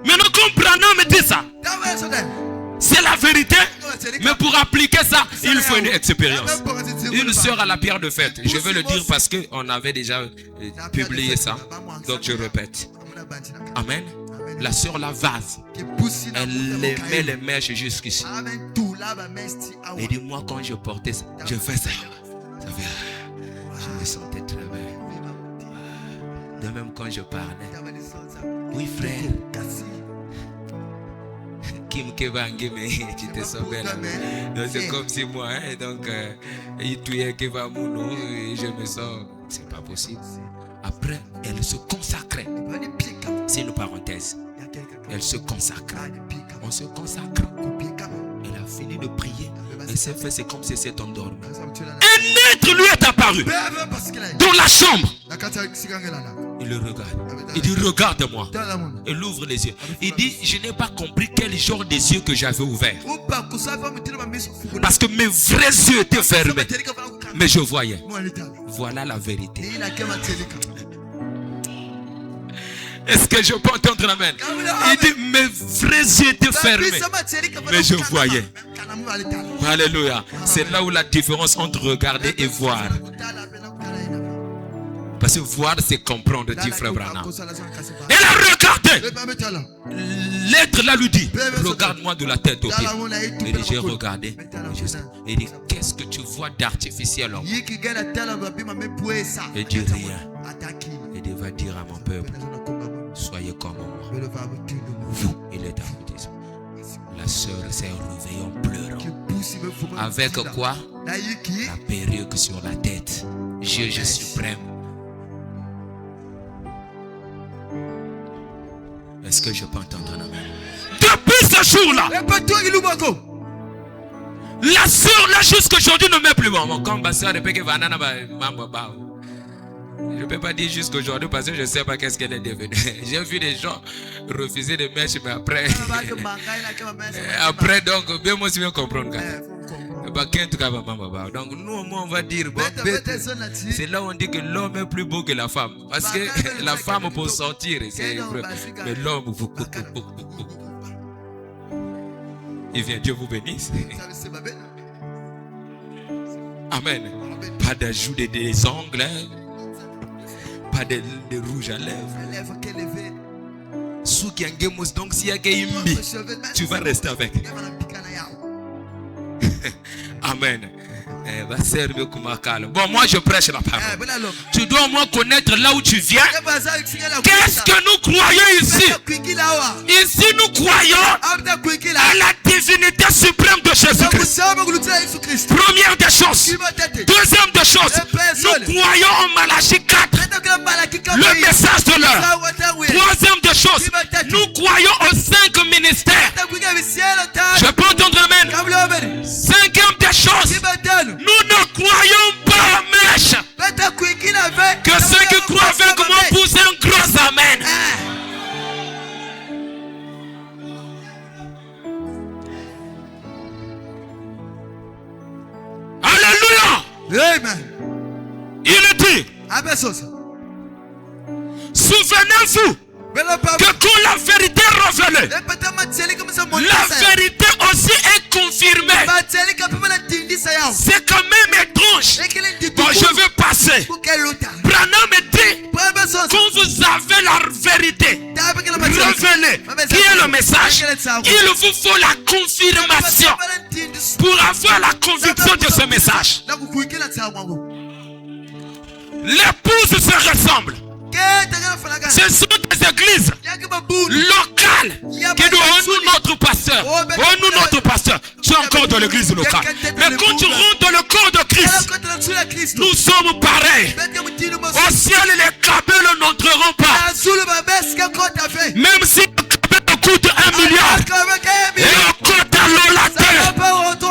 Maintenant, comme Branham me dit ça, c'est la vérité. Mais pour appliquer ça, il faut une expérience. Une sœur à la pierre de fête. Je vais le dire parce qu'on avait déjà publié ça. Donc je répète. Amen. La sœur la vase. Elle met les mèches jusqu'ici. Et dit, moi quand je portais ça, je fais ça. Je me sentais très bien. De même quand je parlais. Oui frère. Kim Kevangi, mais tu te sens bien. C'est comme si moi, hein, donc il tuait Kevamouno et je me sens. C'est pas possible. Après, elle se consacrait. C'est une parenthèse. Elle se consacre. On se consacre. Elle a fini de prier. Elle s'est fait, c'est comme si c'était endormi. Un être lui est apparu dans la chambre. Il le regarde. Il dit, regarde-moi. Il ouvre les yeux. Il dit, je n'ai pas compris quel genre des yeux que j'avais ouverts. Parce que mes vrais yeux étaient fermés. Mais je voyais. Voilà la vérité. Est-ce que je peux entendre l'amen? Il dit, mes vrais yeux étaient fermés. Mais je voyais. Alléluia. C'est là où la différence entre regarder et voir. Parce que voir, c'est comprendre, dit frère Branham. Elle a regardé. L'être là lui dit, regarde-moi de la tête aux pieds. Il dit, j'ai regardé. Il dit, qu'est-ce que tu vois d'artificiel en moi? Il dit, rien. Il dit, va dire à mon peuple, soyez comme moi. Vous, il est applaudissant. La sœur s'est réveillée en pleurant. Avec quoi? La perruque sur la tête. Jésus suprême. Est-ce que je peux entendre un amen? Depuis ce jour-là, la sœur là jusqu'aujourd'hui ne met plus maman. Comme ma sœur, je ne peux pas dire jusqu'aujourd'hui parce que je ne sais pas qu'est-ce qu'elle est devenue. J'ai vu des gens refuser des mèches, mais après, après donc, bien moi aussi bien comprendre. Donc nous on va dire, c'est là où on dit que l'homme est plus beau que la femme. Parce que la femme peut sortir, c'est vrai. Mais l'homme, il vient, Dieu vous bénisse. Amen. Pas d'ajout des ongles. Pas de rouge à lèvres. Donc s'il y a Imbi, tu vas rester avec. Amen. Bon, moi je prêche la parole. Tu dois au moins connaître là où tu viens. Qu'est-ce que nous croyons ici? Ici nous croyons à la divinité suprême de Jésus-Christ. Première des choses. Deuxième des choses. Nous croyons en Malachie 4. Le message de l'heure. Troisième des choses. Nous croyons aux 5 ministères. Je peux entendre amen. Cinquième des choses. Nous ne croyons pas à mèche. Que ceux qui croient avec moi poussent un gros amen. Alléluia. Amen. Il dit, souvenez-vous que quand la vérité est révélée, la vérité aussi est confirmée. C'est quand même étrange. Bon, je vais passer. Branham me dit, quand vous avez la vérité révélée, qui est le message, il vous faut la confirmation pour avoir la conviction de ce message. L'épouse se ressemble. Ce sont des églises locales qui nous nous notre pasteur. Nous notre pasteur. Tu es encore dans l'église locale. Mais quand tu rentres dans le corps de Christ, nous sommes pareils. Au ciel, les câbles n'entreront pas. Même si le câble coûte 1 milliard. Et on compte à la terre.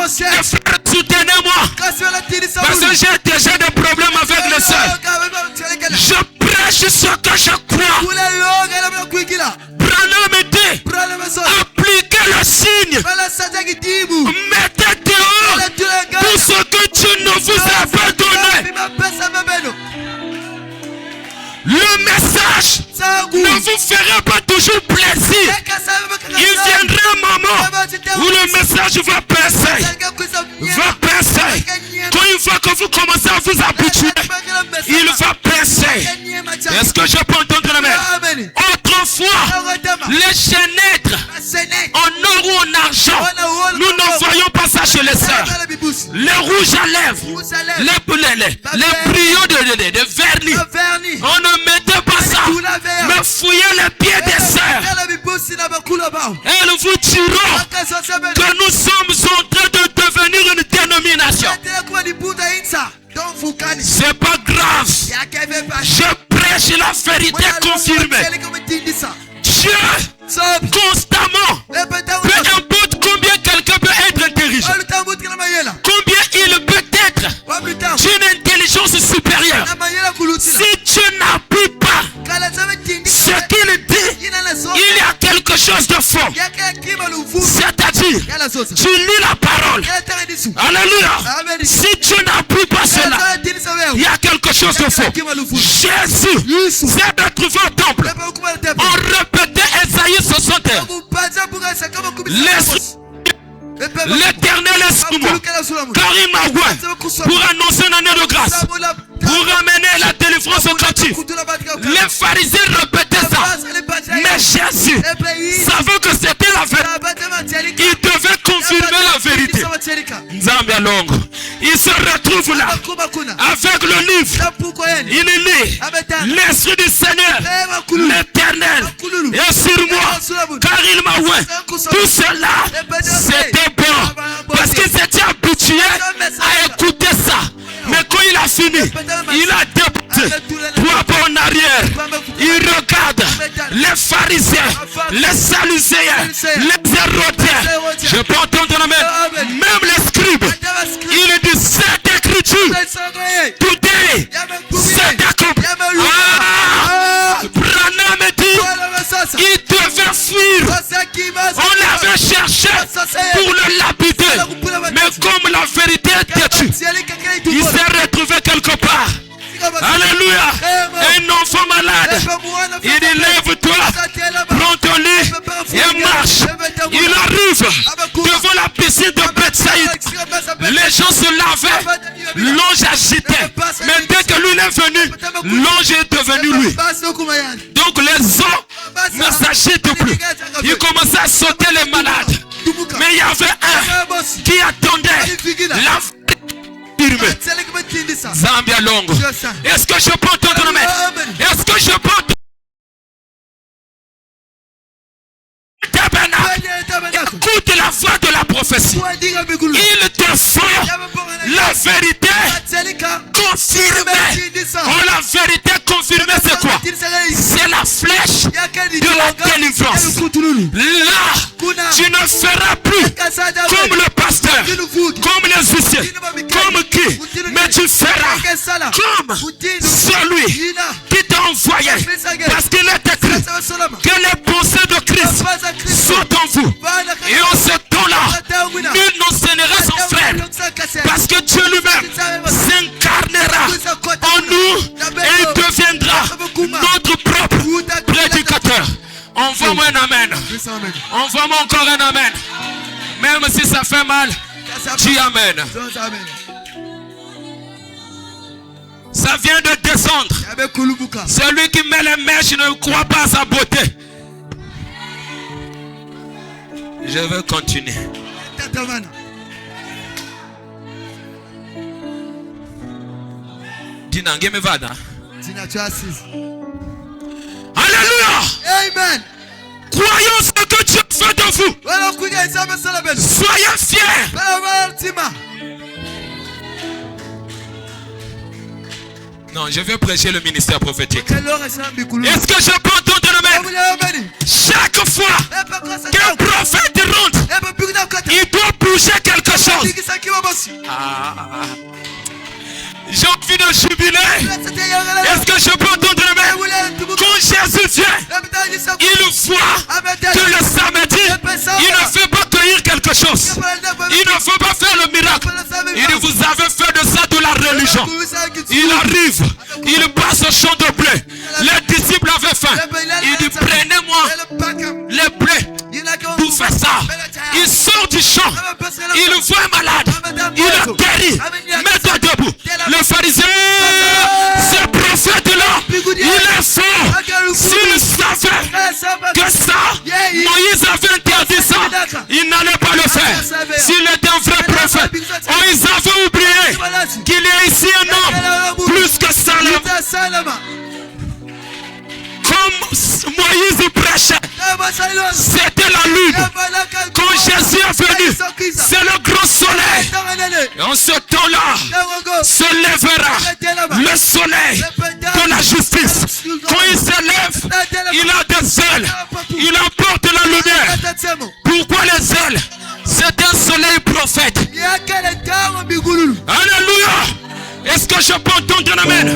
Et frère, soutenez-moi. Parce que j'ai déjà des problèmes avec les sœurs. Je prêche ce que je crois. Branham me dit, appliquez le signe. Mettez dehors tout ce que Dieu ne vous a pas donné. Le message ne vous fera pas toujours plaisir. Il viendra un moment où le message va passer. Quand une fois que vous commencez à vous habituer, il va passer. Est-ce que je peux entendre la main? Autrefois, les chaînettes en or ou en argent, nous ne voyons pas ça chez les sœurs. Les rouges à lèvres, les brillants de vernis, on ne mettait pas ça. Mais fouillez les pieds des sœurs. Elles vous diront que nous sommes en train de devenir une dénomination. C'est pas grave. Je prêche la vérité confirmée. Dieu, constamment, peu importe combien quelqu'un peut être intelligent, combien il peut être d'une intelligence supérieure, si Dieu n'appuie pas ce qu'il dit, il y a quelque chose de faux. C'est-à-dire, tu lis la parole. Alléluia. Si Dieu n'appuie pas cela, il y a quelque chose de faux. Jésus s'est retrouvé au temple. On répétait Esaïe 61. L'Éternel est sur moi, car il m'a oint pour annoncer une année de grâce, pour ramener la délivrance au captif. Les pharisiens répétaient ça, mais Jésus savait que c'était la vérité. Il devait confirmer la vérité. Il se retrouve là avec le livre. Il lit: l'Esprit du Seigneur, l'Éternel est sur moi, car il m'a oint. Tout cela, c'était bon, parce qu'il s'était habitué à écouter ça. Mais quand il a fini, il a débuté 3 pas en arrière. Il regarde les pharisiens, les saducéens, les hérodiens. Je peux entendre la main. Même les scribes. Il dit: cette écriture, today, c'est accompli. Branham me dit, il devait fuir. On l'avait cherché pour le lapider. Mais comme la vérité est têtue, il s'est retrouvé quelque part. Alléluia. Un enfant malade. Il dit: lève-toi, prends ton lit et marche. Il arrive devant la piscine de Bethsaïda. Les gens se lavaient. L'ange agitait. Mais dès que lui est venu, l'ange est devenu lui. Donc les hommes ne s'agitent plus. Ils commençaient à sauter les malades. Mais il y avait un qui attendait la Zambia Longo. Est-ce que je peux entendre le maître? Est-ce que je peux entendre? Écoute la voix de la prophétie. Il te faut la vérité confirmée. Oh, la vérité confirmée, c'est quoi? C'est la flèche de la délivrance. Là, tu ne feras plus comme le pasteur, comme les huissiers, comme qui, mais tu feras comme celui qui t'a envoyé. Parce qu'il est écrit que les pensées de Christ sont en vous. Et en ce temps-là, nul n'enseignera son frère. Parce que Dieu lui-même s'incarnera en nous et il deviendra notre propre prédicateur. Envoie-moi un amen. Envoie-moi encore un amen. Même si ça fait mal, dis amen. Ça vient de descendre. Celui qui met les mèches ne croit pas à sa beauté. Je veux continuer. Alléluia. Amen. Croyons ce que Dieu fait de vous. Soyez fiers. Non, je vais prêcher le ministère prophétique. Est-ce que je peux entendre le même? Chaque fois qu'un prophète rentre, il doit bouger quelque chose. J'ai envie de jubiler. Est-ce que je peux entendre le même? Quand Jésus vient, il voit que le samedi, il ne fait pas cueillir quelque chose. Il ne faut pas faire le miracle. Il dit, vous avez fait de ça de la religion. Il arrive, il passe au champ de blé. Les disciples avaient faim. Il dit, prenez-moi les blés pour faire ça. Il sort du champ. Il voit un malade. Il est guéri. Mets-toi debout. Le pharisien, ce prophète-là, il est fort. S'il savait que ça, Moïse avait interdit ça, il n'allait pas le faire. S'il était un vrai prophète, ils avaient oublié qu'il y a ici un homme plus que Salomon. Comme Moïse prêchait, c'était la lune. Quand Jésus est venu, c'est le grand soleil. Et en ce temps-là, se lèvera le soleil de la justice. Quand il se lève, il a des ailes. Il apporte la lumière. Pourquoi les ailes? C'est un soleil prophète. Alléluia. Est-ce que je peux entendre un amen?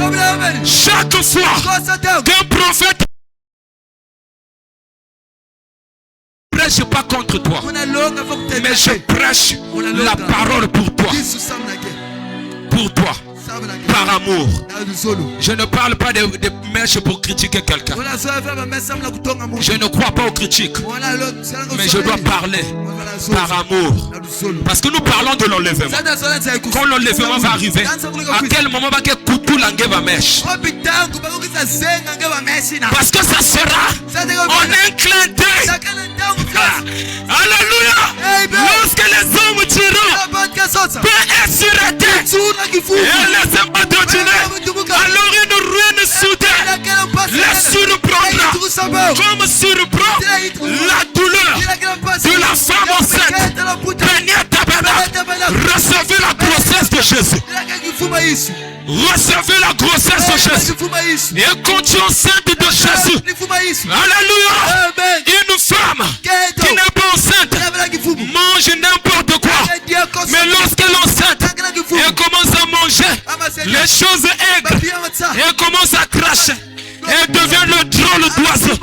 Chaque fois qu'un prophète ne prêche pas contre toi, mais je prêche la parole pour toi. Pour toi. Par amour. Je ne parle pas de mèches pour critiquer quelqu'un. Je ne crois pas aux critiques. Mais je dois parler par amour. Parce que nous parlons de l'enlèvement. Quand l'enlèvement va arriver, à quel moment va que Koutou Langue va mèche? Parce que ça sera en un clin d'œil. Alléluia. Lorsque les hommes diront paix est sur la terre et les abandonnés, alors une ruine soudaine les surprendra comme surprend la douleur de la femme enceinte. Béni tabernacle, recevez la grossesse de Jésus. Recevez la grossesse de Jésus. Et quand tu es enceinte de Jésus, alléluia, une femme qui n'est pas enceinte mange n'importe quoi. Mais lorsqu'elle est enceinte, elle commence à manger les choses aigres. Elle commence à cracher. Elle devient le drôle d'oiseau.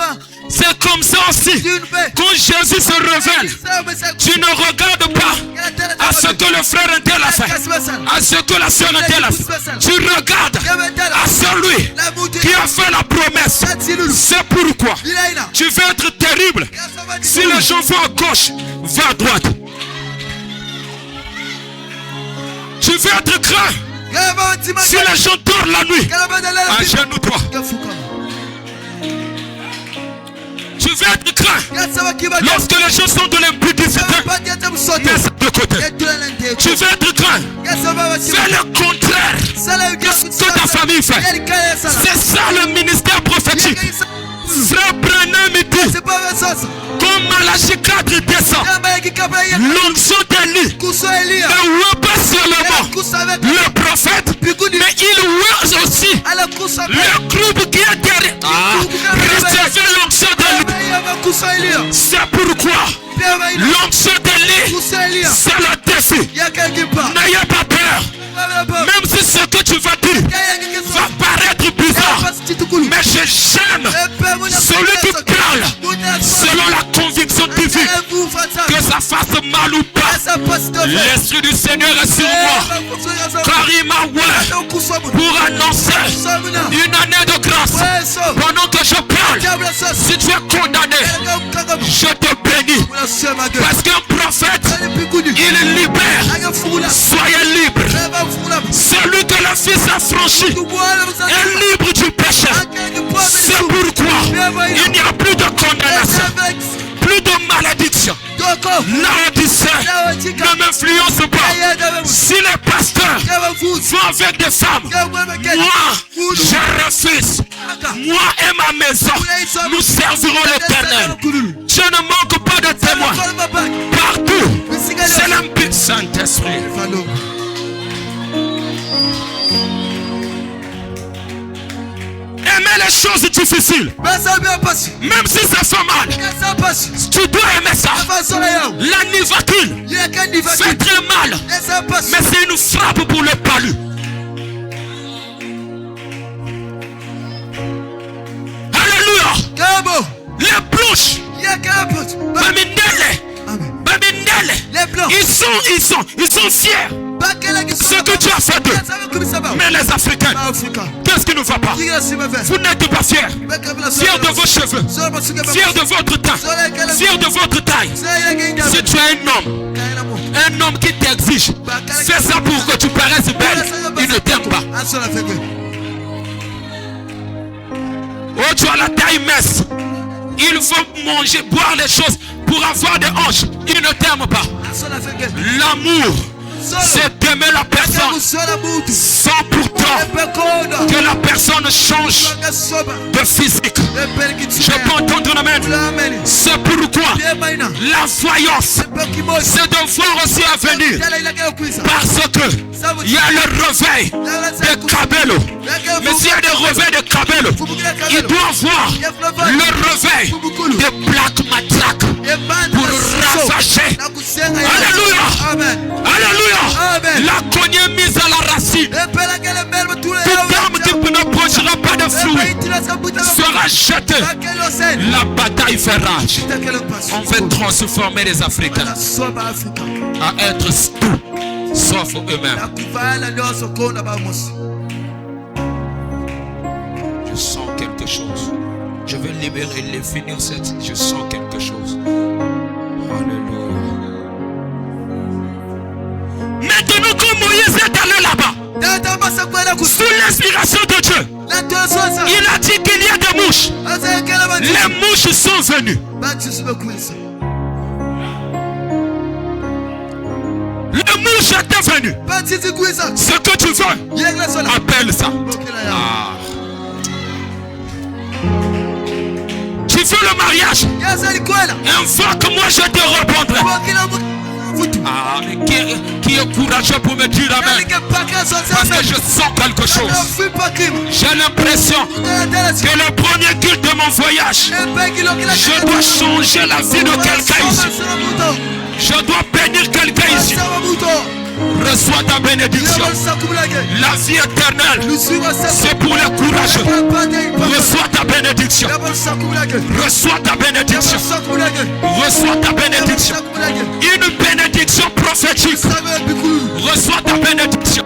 C'est comme ça aussi. Quand Jésus se révèle, tu ne regardes pas à ce que le frère intel a fait, à ce que la soeur intel a fait. Tu regardes à celui qui a fait la promesse. C'est pourquoi tu veux être terrible. Si les gens vont à gauche, va à droite. Tu veux être grand. Si les gens dorment la nuit, agenouille-toi. Tu veux être grand. Lorsque les gens sont de l'impudicité, mets de côté. Tu veux être grand. Fais le contraire de ce que ta famille fait. C'est ça le ministère prophétique. Frère Branham dit, comme Malachie 4 descend, l'onction d'Élie ne voit pas seulement le prophète, mais il voit aussi le groupe qui est derrière. Recevez l'onction d'Élie. C'est pourquoi l'onction d'Élie, c'est le défi. N'ayez pas peur. Même si ce que tu vas dire va paraître bizarre, mais j'aime celui qui parle selon la conviction divine, que ça fasse mal ou pas. L'Esprit du Seigneur est sur moi, car il m'a ouvert pour annoncer une année de grâce. Pendant que je parle, si tu es condamné, je te bénis, parce qu'un prophète, il libère. Soyez libre. Celui que le Fils a franchi est libre du péché. C'est pourquoi il n'y a plus de condamnation. plus de malédiction. L'Odyssée ne m'influence pas. Si les pasteurs vont avec des femmes, moi, je refuse. Moi et ma maison, nous servirons l'Éternel. Je ne manque pas de témoins. Partout, c'est l'Empire Saint-Esprit. Aimer les choses difficiles, même si ça fait mal, tu dois aimer ça. La nivatule fait très mal, mais c'est une frappe pour le palu. Alléluia. Les blouches, ils sont fiers. Ce que tu as fait d'eux. Mais les Africains, qu'est-ce qui ne va pas? Vous n'êtes pas fiers. Fiers de vos cheveux, fiers de votre teint, fiers de votre taille. Si tu es un homme qui t'exige, fais ça pour que tu paraisses belle. Il ne t'aime pas. Oh, tu as la taille mince. Il faut manger, boire les choses pour avoir des hanches. Il ne t'aime pas. L'amour, c'est d'aimer la personne sans pourtant que la personne change de physique. Je peux entendre un amen. C'est pourquoi la voyance, c'est de voir aussi à venir. Parce que il y a le réveil de Kabelo. Mais s'il y a des réveils de Kabelo, il doit voir le réveil de Black Matraque pour ravager. Alléluia. Alléluia. La cognée mise à la racine. Toute arme qui ne produira pas de fruits sera jetée. La bataille fait rage. On veut transformer les Africains à être tout sauf eux-mêmes. Je sens quelque chose. Je vais libérer les finir cette. Je sens quelque chose. Alléluia. Maintenant que Moïse est allé là-bas, sous l'inspiration de Dieu, il a dit qu'il y a des mouches. Les mouches sont venues. Les mouches étaient venues. Ce que tu veux, appelle ça. Tu veux le mariage? Invoque-moi, je te répondrai. Mais qui est courageux pour me dire amen? Parce que je sens quelque chose. J'ai l'impression que le premier culte de mon voyage, je dois changer la vie de quelqu'un ici. Je dois bénir quelqu'un ici. Reçois ta bénédiction. La vie éternelle, c'est pour les courageux. Reçois ta bénédiction. Reçois ta bénédiction. Reçois ta bénédiction. Une bénédiction prophétique. Reçois ta bénédiction.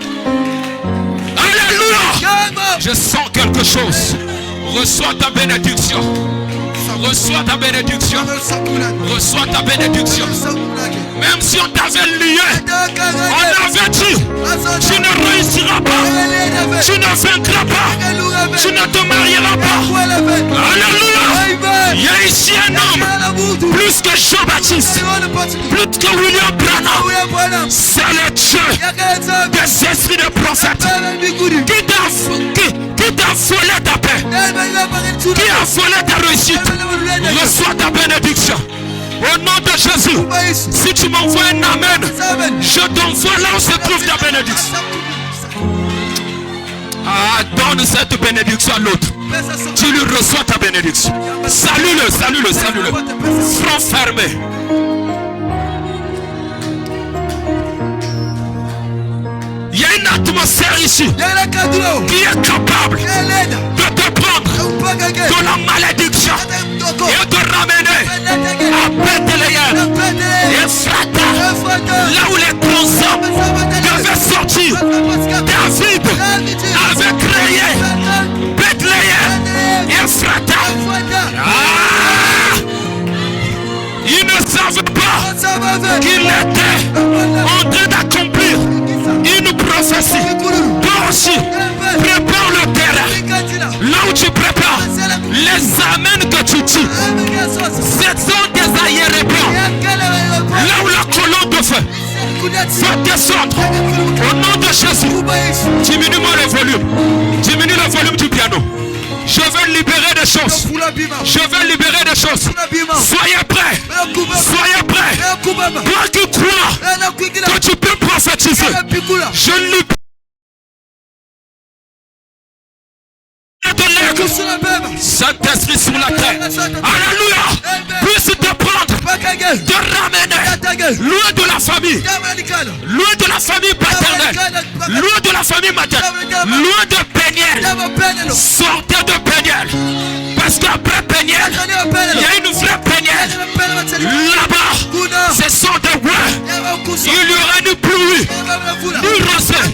Alléluia. Je sens quelque chose. Reçois ta bénédiction. Reçois ta bénédiction. Reçois ta bénédiction. Même si on t'avait lié, on avait dit, tu ne réussiras pas, tu ne vaincras pas, tu ne te marieras pas. Alléluia. Il y a ici un homme, plus que Jean-Baptiste, plus que William Branham. C'est le Dieu des esprits de prophète qui t'a volé ta paix, qui a volé ta réussite. Reçois ta bénédiction. Au nom de Jésus, si tu m'envoies un amen, je t'envoie là où se trouve ta bénédiction. Donne cette bénédiction à l'autre. Tu lui reçois ta bénédiction. Salue-le, salue-le, salue-le. Front fermé. Il y a une atmosphère ici qui est capable de te prendre de la malédiction et de ramener à Bethléem et Frata, là où les grands hommes devaient sortir. David avait créé Bethléem et Frata. Il ne savait pas qu'il était en train d'accomplir une prophétie. Toi aussi, prépare le terrain. Là où tu prépares, les amens que tu dis, ce sont des Va descendre. Au nom de Jésus. Diminue-moi le volume. Diminue le volume du piano. Je veux libérer des choses. Je veux libérer des choses. Soyez prêts. Soyez prêts. Toi qui crois que tu peux prophétiser. Je libère. Saint-Esprit sur la terre. Alléluia. Puisse te prendre, te ramener loin de la famille, loin de la famille paternelle, loin de la famille maternelle, loin de Péniel. Sortez de Péniel. Parce qu'après Péniel, il y a une vraie Péniel. Là-bas, ce sont des voix. Il y aura ni pluie, ni rosée,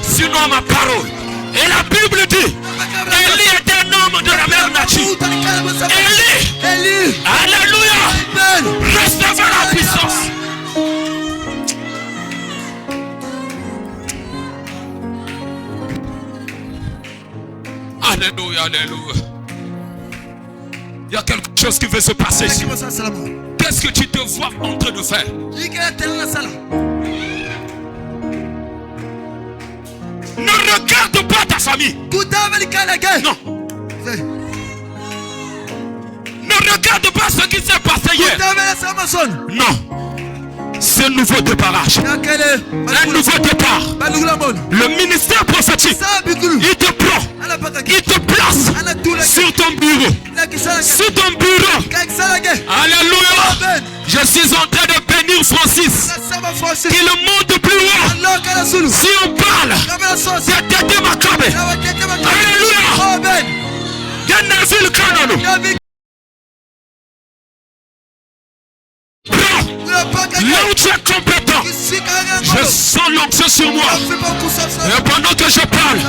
sinon ma parole. Et la Bible dit, Élie est un homme de la même nature. Élie, alléluia, recevez la puissance. Alléluia, alléluia. Il y a quelque chose qui veut se passer ici. Qu'est-ce que tu te vois en train de faire? Ne regarde pas ta famille. Non. Ne regarde pas ce qui s'est passé hier. Non. C'est un nouveau départage. Un nouveau départ. Le ministère prophétique, il te prend. Il te place sur ton bureau. Sur ton bureau. Alléluia. Je suis en train de bénir Francis. Qu'il monte plus haut. Si on parle de Tété Macabre. Alléluia. De Neville Canano. Là où tu es compétent, je sens l'onction sur moi. Et pendant que je parle,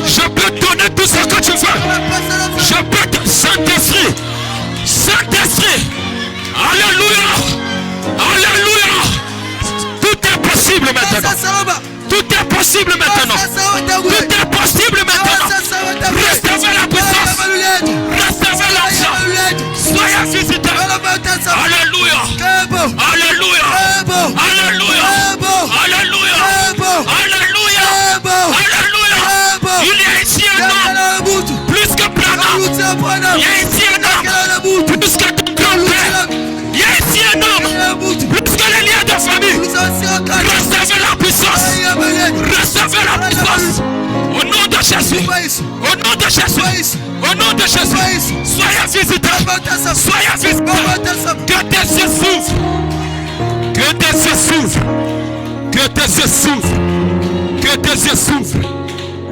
je peux donner tout ce que tu veux. Je peux te... Saint-Esprit, Saint-Esprit, alléluia, alléluia. Tout est possible maintenant. Tout est possible maintenant. Tout est possible maintenant. Recevez la puissance. Recevez l'argent. Soyez visiteurs. Alléluia. Alléluia. Alléluia. Alléluia. Alléluia. Alléluia. Il y a ici un homme plus que Branham. Il y a ici un homme plus que ton grand-père. Il y a ici un homme plus que les liens de famille. Recevez la puissance. Recevez la puissance. Au nom de Jésus. Au nom de Jésus. Au nom de Jésus. Soyez visiteurs. Soyez visiteurs. Que tes yeux s'ouvrent. Que tes yeux s'ouvrent. Que tes yeux s'ouvrent. Que tes yeux s'ouvrent.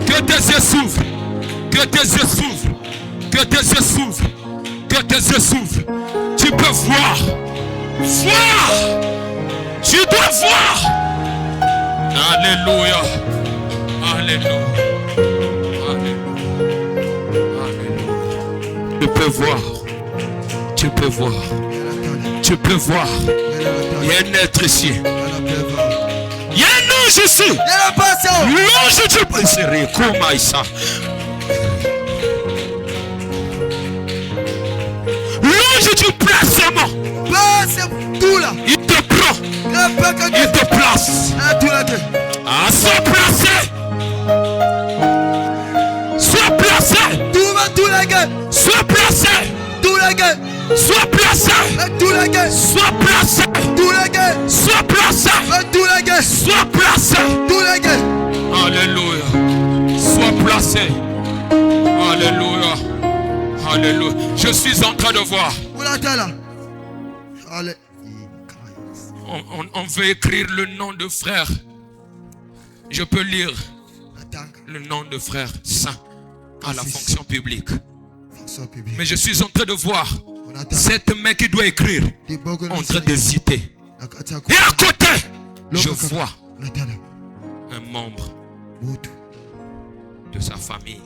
Que tes yeux s'ouvrent. Que tes yeux s'ouvrent. Que tes yeux s'ouvrent. Que tes yeux s'ouvrent. Tu peux voir. Voir. Tu dois voir. Alléluia. Alléluia. Alléluia. Alléluia. Tu peux voir. Tu peux voir. Tu peux voir. Il y a un être ici. Il y a un ange ici. L'ange du placement. Comment ça? L'ange du placement. Il te prend. Il te place. À se placer. Sois placé. Sois placé. Sois placé. Sois placé. Sois placé. Sois placé. Alléluia. Sois placé. Alléluia. Alléluia. Je suis en train de voir. On veut écrire le nom de frère. Je peux lire le nom de frère saint à la fonction publique. Mais je suis en train de voir cette main qui doit écrire en train d'hésiter. Et à côté, je vois un membre de sa famille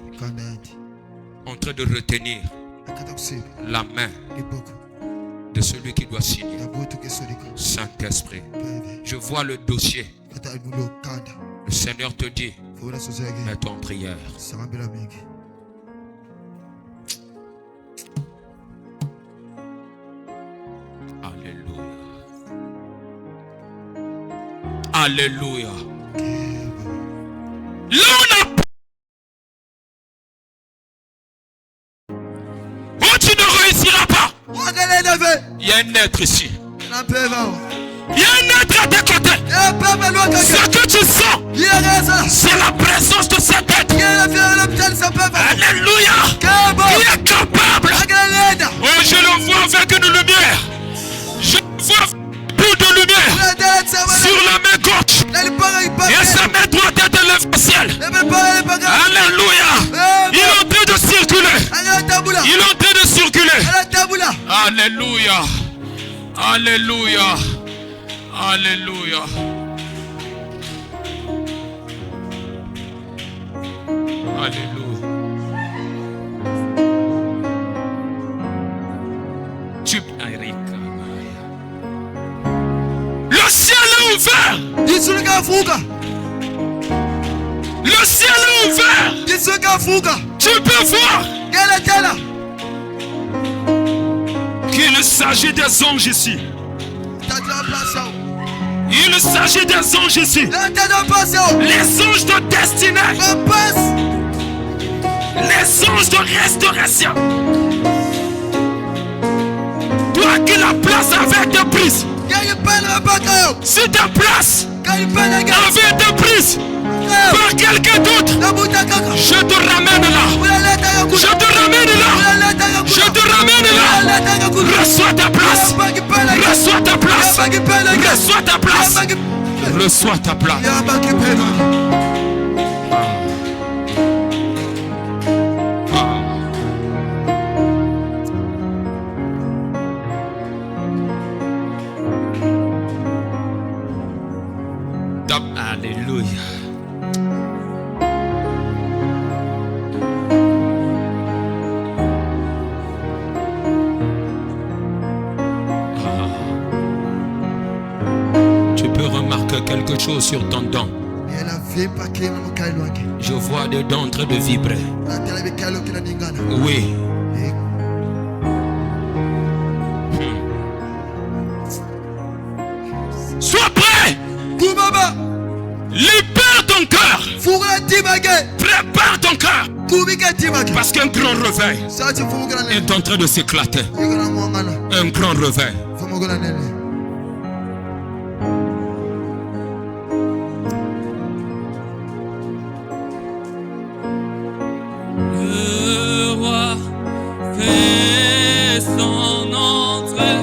en train de retenir la main de celui qui doit signer. Saint-Esprit, je vois le dossier. Le Seigneur te dit, mets-toi en prière. Alléluia. Alléluia. Là, oh, tu ne réussiras pas. Il y a un être ici. Il y a un être à tes côtés. Ce que tu sens, c'est la présence de cet être. Alléluia. Qui est capable. Oh, je le vois avec une lumière. Je vois plus de lumière sur la main gauche. Et sa main droite est élevée au ciel. Alléluia. Il est en train de circuler. Il est en train de circuler. Alléluia. Alléluia. Alléluia. Alléluia. Le ciel est ouvert. Le ciel est ouvert. Tu peux voir qu'il s'agit des anges ici. Il s'agit des anges ici. Les anges de destinée. Les anges de restauration. Toi qui la places avec des prises. Si ta place avec des prises par quelqu'un d'autre, je te ramène là. Je te ramène là. Je te ramène là. Reçois ta place. Reçois ta place. Reçois ta place. Reçois ta place. Alléluia. Tu peux remarquer quelque chose sur ton dent. Je vois des dents en train de vibrer. Oui. Sois prêt. Libère ton cœur. Prépare ton cœur. Parce qu'un grand réveil est en train de s'éclater. Un grand réveil. Le roi fait son entrée.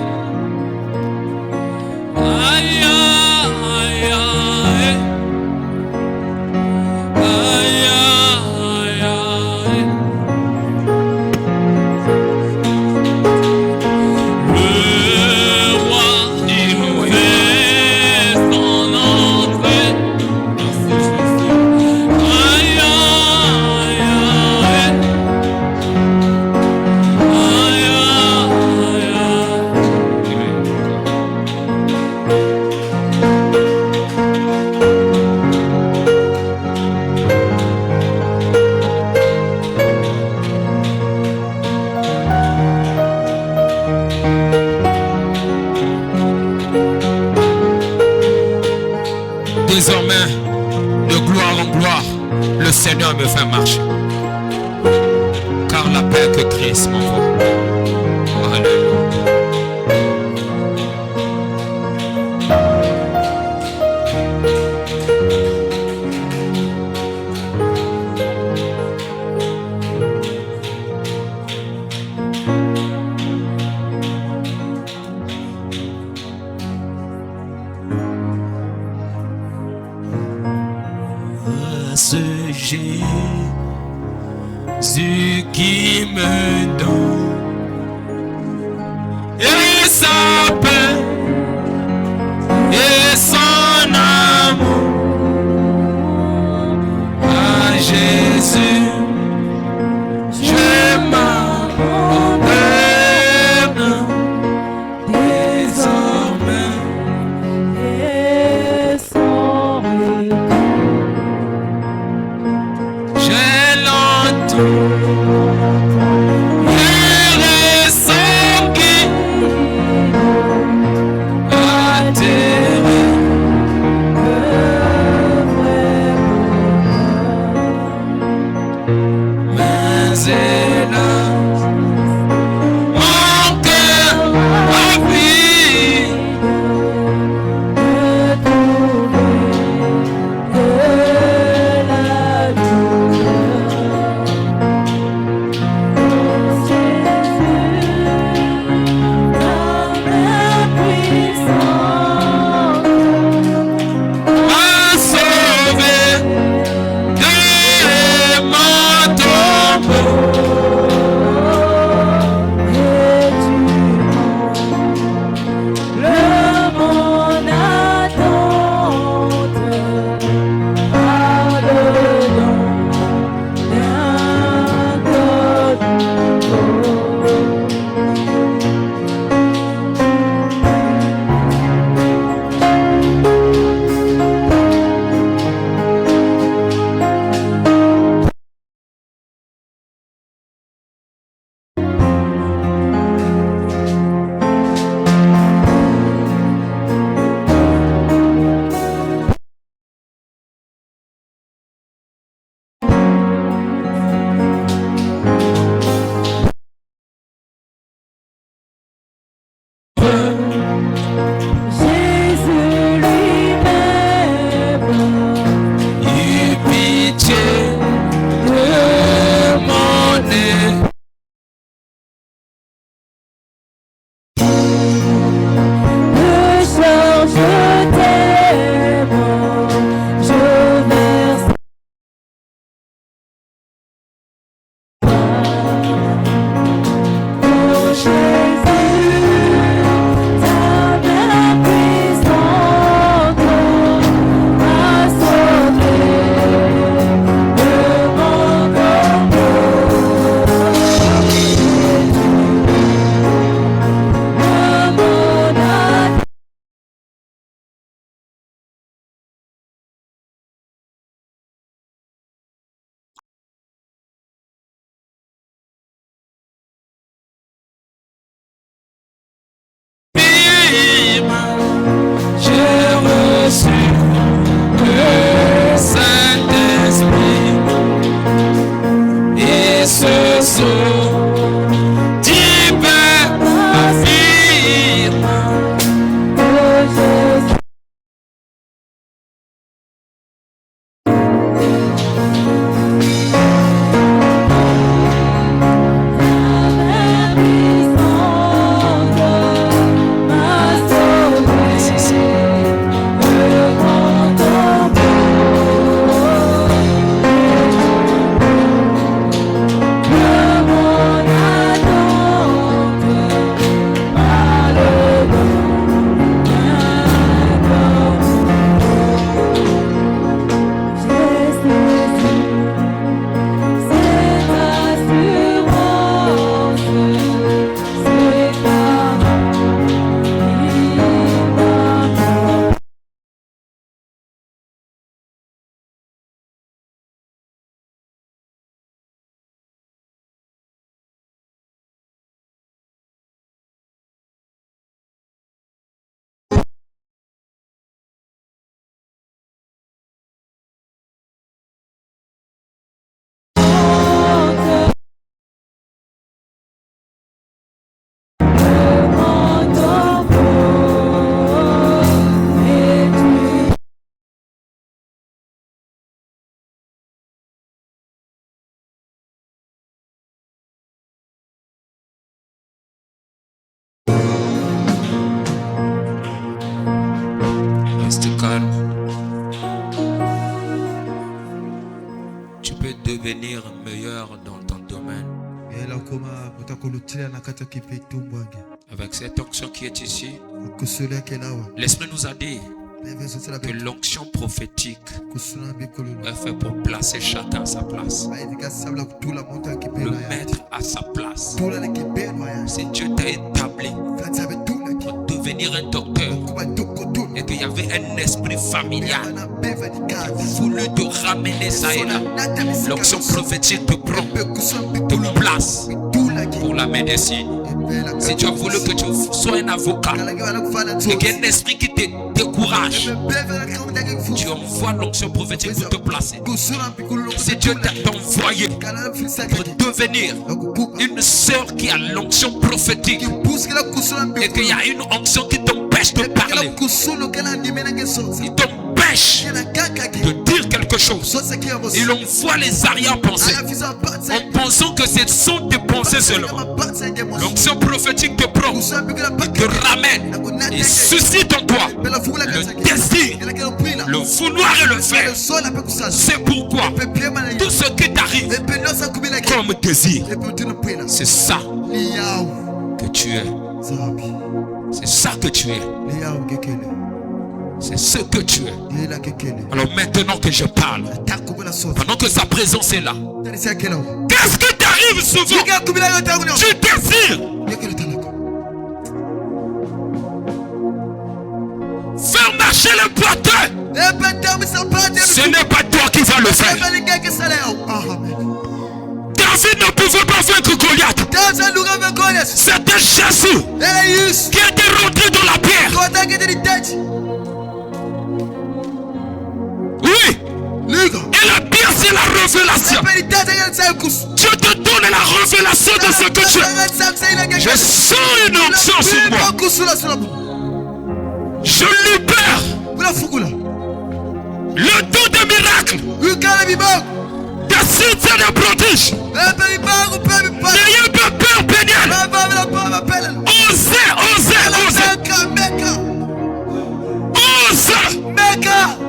Aïe, aïe, aïe. Aïe, aïe, aïe. Le roi fait son entrée. Aïe, aïe, aïe. Aïe, aïe, aïe. Désormais, de gloire en gloire, le Seigneur me fait marcher. Car la paix que Christ m'envoie. Alléluia. Ce Jésus qui me donne et sa paix et son amour à Jésus je m'abandonne désormais. J'ai longtemps et ressenti Tu peux devenir meilleur dans ton domaine. Avec cette onction qui est ici, l'Esprit nous a dit que l'onction prophétique est faite pour placer chacun à sa place, le mettre à sa place. Si Dieu t'a établi pour devenir un docteur et qu'il y avait un esprit familial qui voulut te ramener ça et là, l'onction prophétique te prend, te place pour la médecine. Si tu as voulu que tu sois un avocat et qu'il y a un esprit qui te décourage, tu envoies l'onction prophétique pour te placer. Si Dieu t'a envoyé pour devenir une sœur qui a l'onction prophétique et qu'il y a une onction qui t'empêche de parler, qui t'empêche de dire quelque chose, il envoie les arrière-pensées en pensant que ce sont des pensées seulement. L'onction prophétique te prend, te ramène et suscite en toi le désir, le vouloir et le faire. C'est pourquoi tout ce qui t'arrive comme désir, c'est ça que tu es. C'est ça que tu es. C'est ce que tu es. Alors maintenant que je parle, pendant que sa présence est là, qu'est-ce qui t'arrive souvent? Tu désires faire marcher le boiteux. Ce n'est pas toi qui vas le faire. David ne pouvait pas vaincre Goliath. C'était Jésus qui était rentré dans la pierre. Oui. Et la pierre, c'est la révélation. Dieu te donne la révélation de ce que tu es. Je sens une onction sur moi. Je libère le don des miracles, des signes et des prodiges. N'ayez pas peur, Péniel. Osez.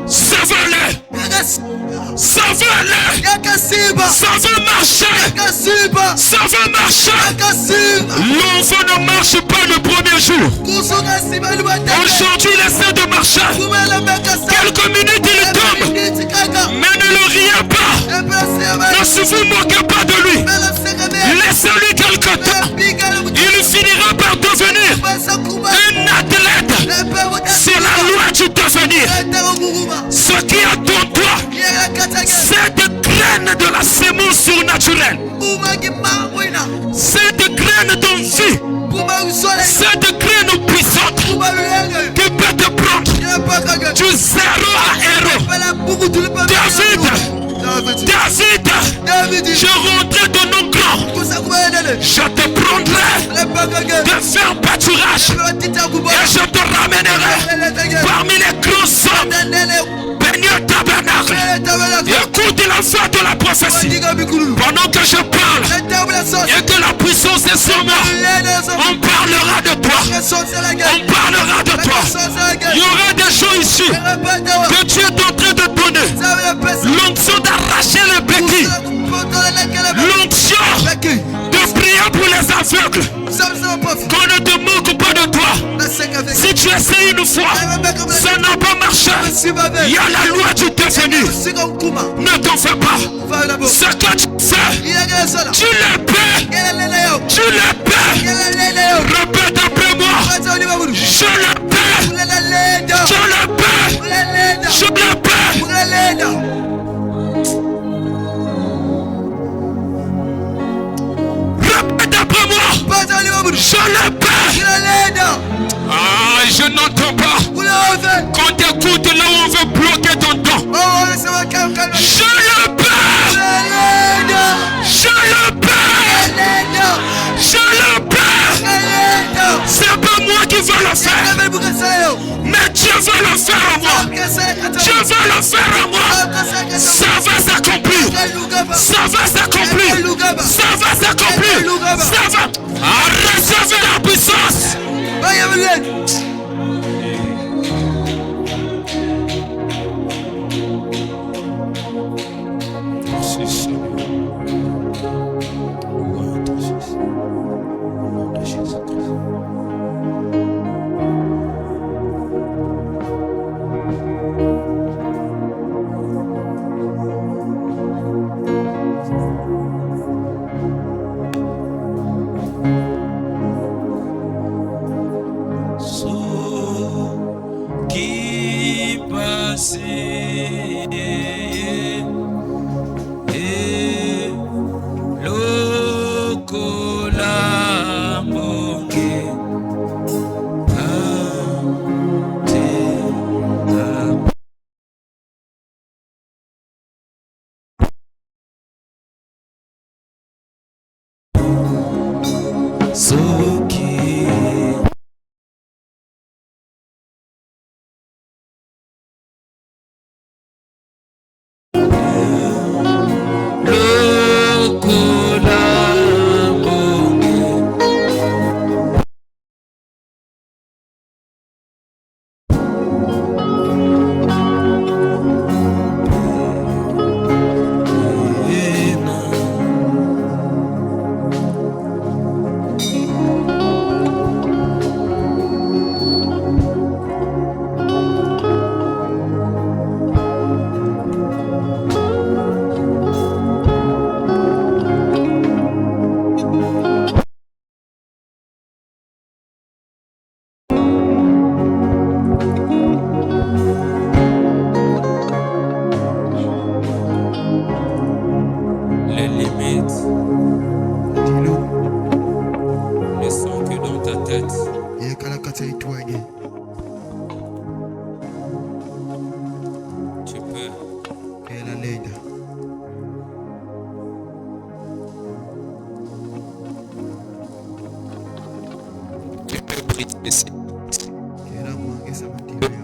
Sauvez-le. Ça veut marcher. L'enfant ne marche pas le premier jour. Aujourd'hui, il essaie de marcher. Quelques minutes, il tombe. Mais ne le riez pas. Ne vous moquez pas de lui. Laissez-lui quelque temps. Il finira par devenir un athlète. C'est la loi du devenir. Ce qui attend toi, c'est de graines de la sémence surnaturelle. C'est de graines d'envie. C'est de graines puissantes qui peut te prendre du zéro à héros. David, je rentrerai de nos grands. Je te prendrai de faire pâturage et je te ramènerai parmi les grands hommes. Bénis tabernacle. Écoute la voix de la prophétie. Pendant que je parle et que la puissance est sur moi, on parlera de toi. Il y aura des gens ici que tu es en train de donner l'onction d'arracher les béquilles, l'onction de prier pour les aveugles. Qu'on ne te moque pas de toi. Si tu essaies une fois, ça n'a pas marché. Il y a la loi du devenir. Ne t'en fais pas. Ce que tu fais, tu le paies. Répète après moi. Je le paie. Répète après moi. Je le paie. Ah, je n'entends pas. Quand tu écoutes là où on veut bloquer ton temps. Je le paie. C'est pas moi qui vais le faire, mais Dieu va le faire en moi. Ça va s'accomplir. Recevez la puissance.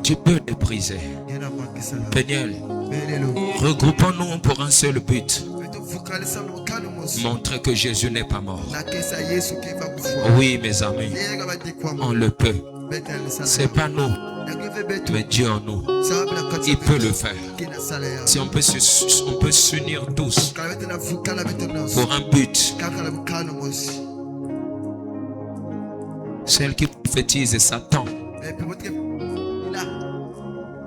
Tu peux les briser. Peniel, regroupons-nous pour un seul but. Montrer que Jésus n'est pas mort. Oui, mes amis, on le peut. C'est pas nous, mais Dieu en nous. Il peut le faire. Si on peut s'unir tous pour un but. Celle qui prophétise, Satan.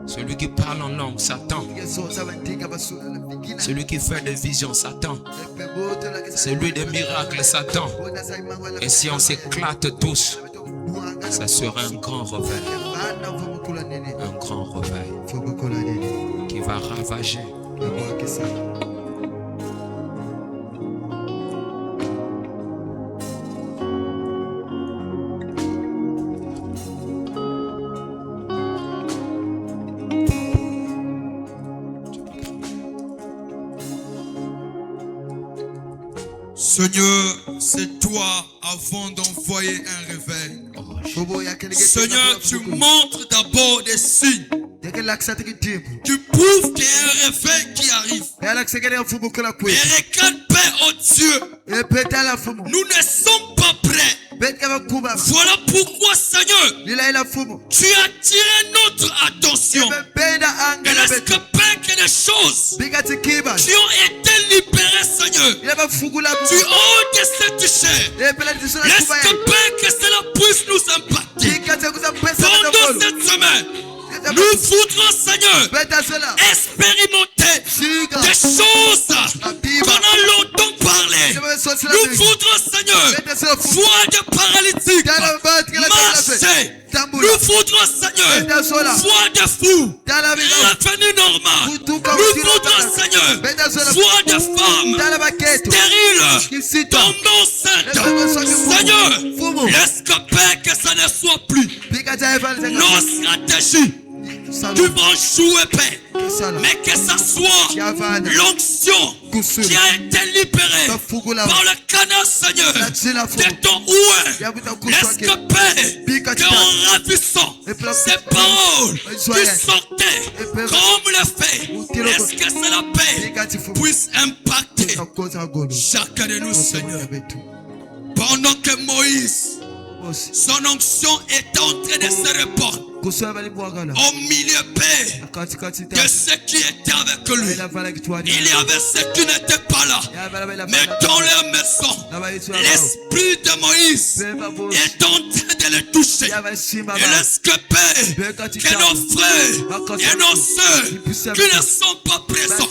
Celui qui parle en langue, Satan. Celui qui fait des visions, Satan. Celui des miracles, Satan. Et si on s'éclate tous, ça sera un grand réveil. Un grand réveil qui va ravager. Seigneur, c'est toi avant d'envoyer un réveil. Seigneur, tu montres d'abord des signes. Tu prouves qu'il y a un réveil qui arrive. Et regarde, Père, oh Dieu, nous ne sommes pas prêts. Voilà pourquoi, Seigneur, tu as attiré notre attention. Et laisse que Père, que des choses qui ont été libérées, Seigneur, tu ôtes de cette chair. Laisse que Père, que cela puisse nous impacter. Pendant cette semaine, nous voudrons, Seigneur, expérimenter des choses qu'on a longtemps parlé. Nous voudrons, Seigneur, voir des paralytiques marcher. Nous voudrons, Seigneur, voir des fous revenir normal. Nous voudrons, Seigneur, voir des femmes stériles tomber enceintes. Seigneur, laisse que Père, que ça ne soit plus nos stratégies. Tu vas jouer, Père, mais que ça soit l'onction qui a été libérée par le canal, Seigneur, de ton ouin. Laisse que Père, qu'en ravissant ces paroles qui sortaient comme le feu, laisse que cela, Père, puisse impacter chacun de nous, Seigneur. Pendant que Moïse, son onction est en train de se répandre au milieu, Père, de ceux qui étaient avec lui. Il y avait ceux qui n'étaient pas là, mais dans leur maison, l'esprit de Moïse est en train de les toucher. Et laisse que, Père, que nos frères et nos sœurs qui ne sont pas présents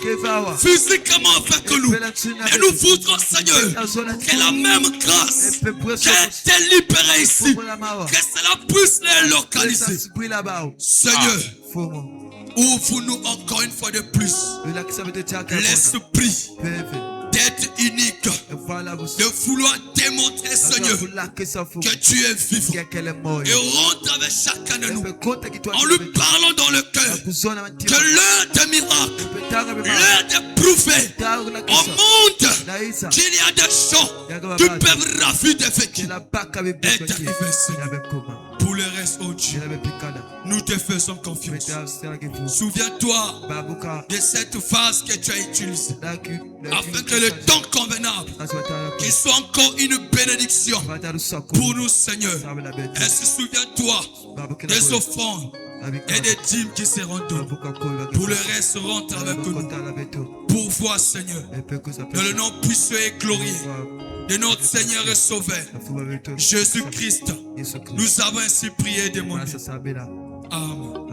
physiquement avec nous, et nous voudrons, Seigneur, que la même grâce qui a été libérée ici, que cela puisse les localiser. Seigneur, Ouvre-nous encore une fois de plus l'esprit d'être unique, de vouloir démontrer, Seigneur, que tu es vivant. Et rentre avec chacun de nous en lui parlant dans le cœur que l'heure des miracles, l'heure des prouver au monde qu'il y a des gens qui peuvent raviver des vécus. Est arrivé, Seigneur. Pour le reste, oh Dieu, nous te faisons confiance. Souviens-toi de cette phase que tu as utilisée afin que le temps convenable qu'il soit encore une bénédiction pour nous, Seigneur. Et souviens-toi des offrandes et des dîmes qui seront données. Pour le reste, rentre avec nous. Pourvois, Seigneur, dans le nom puissant et glorieux de notre Seigneur et Sauveur Jésus-Christ, nous avons ainsi prié et demandé. Amen.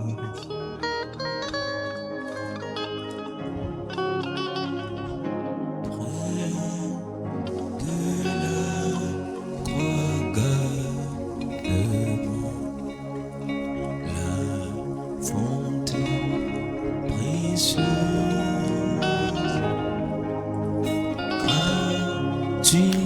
Tu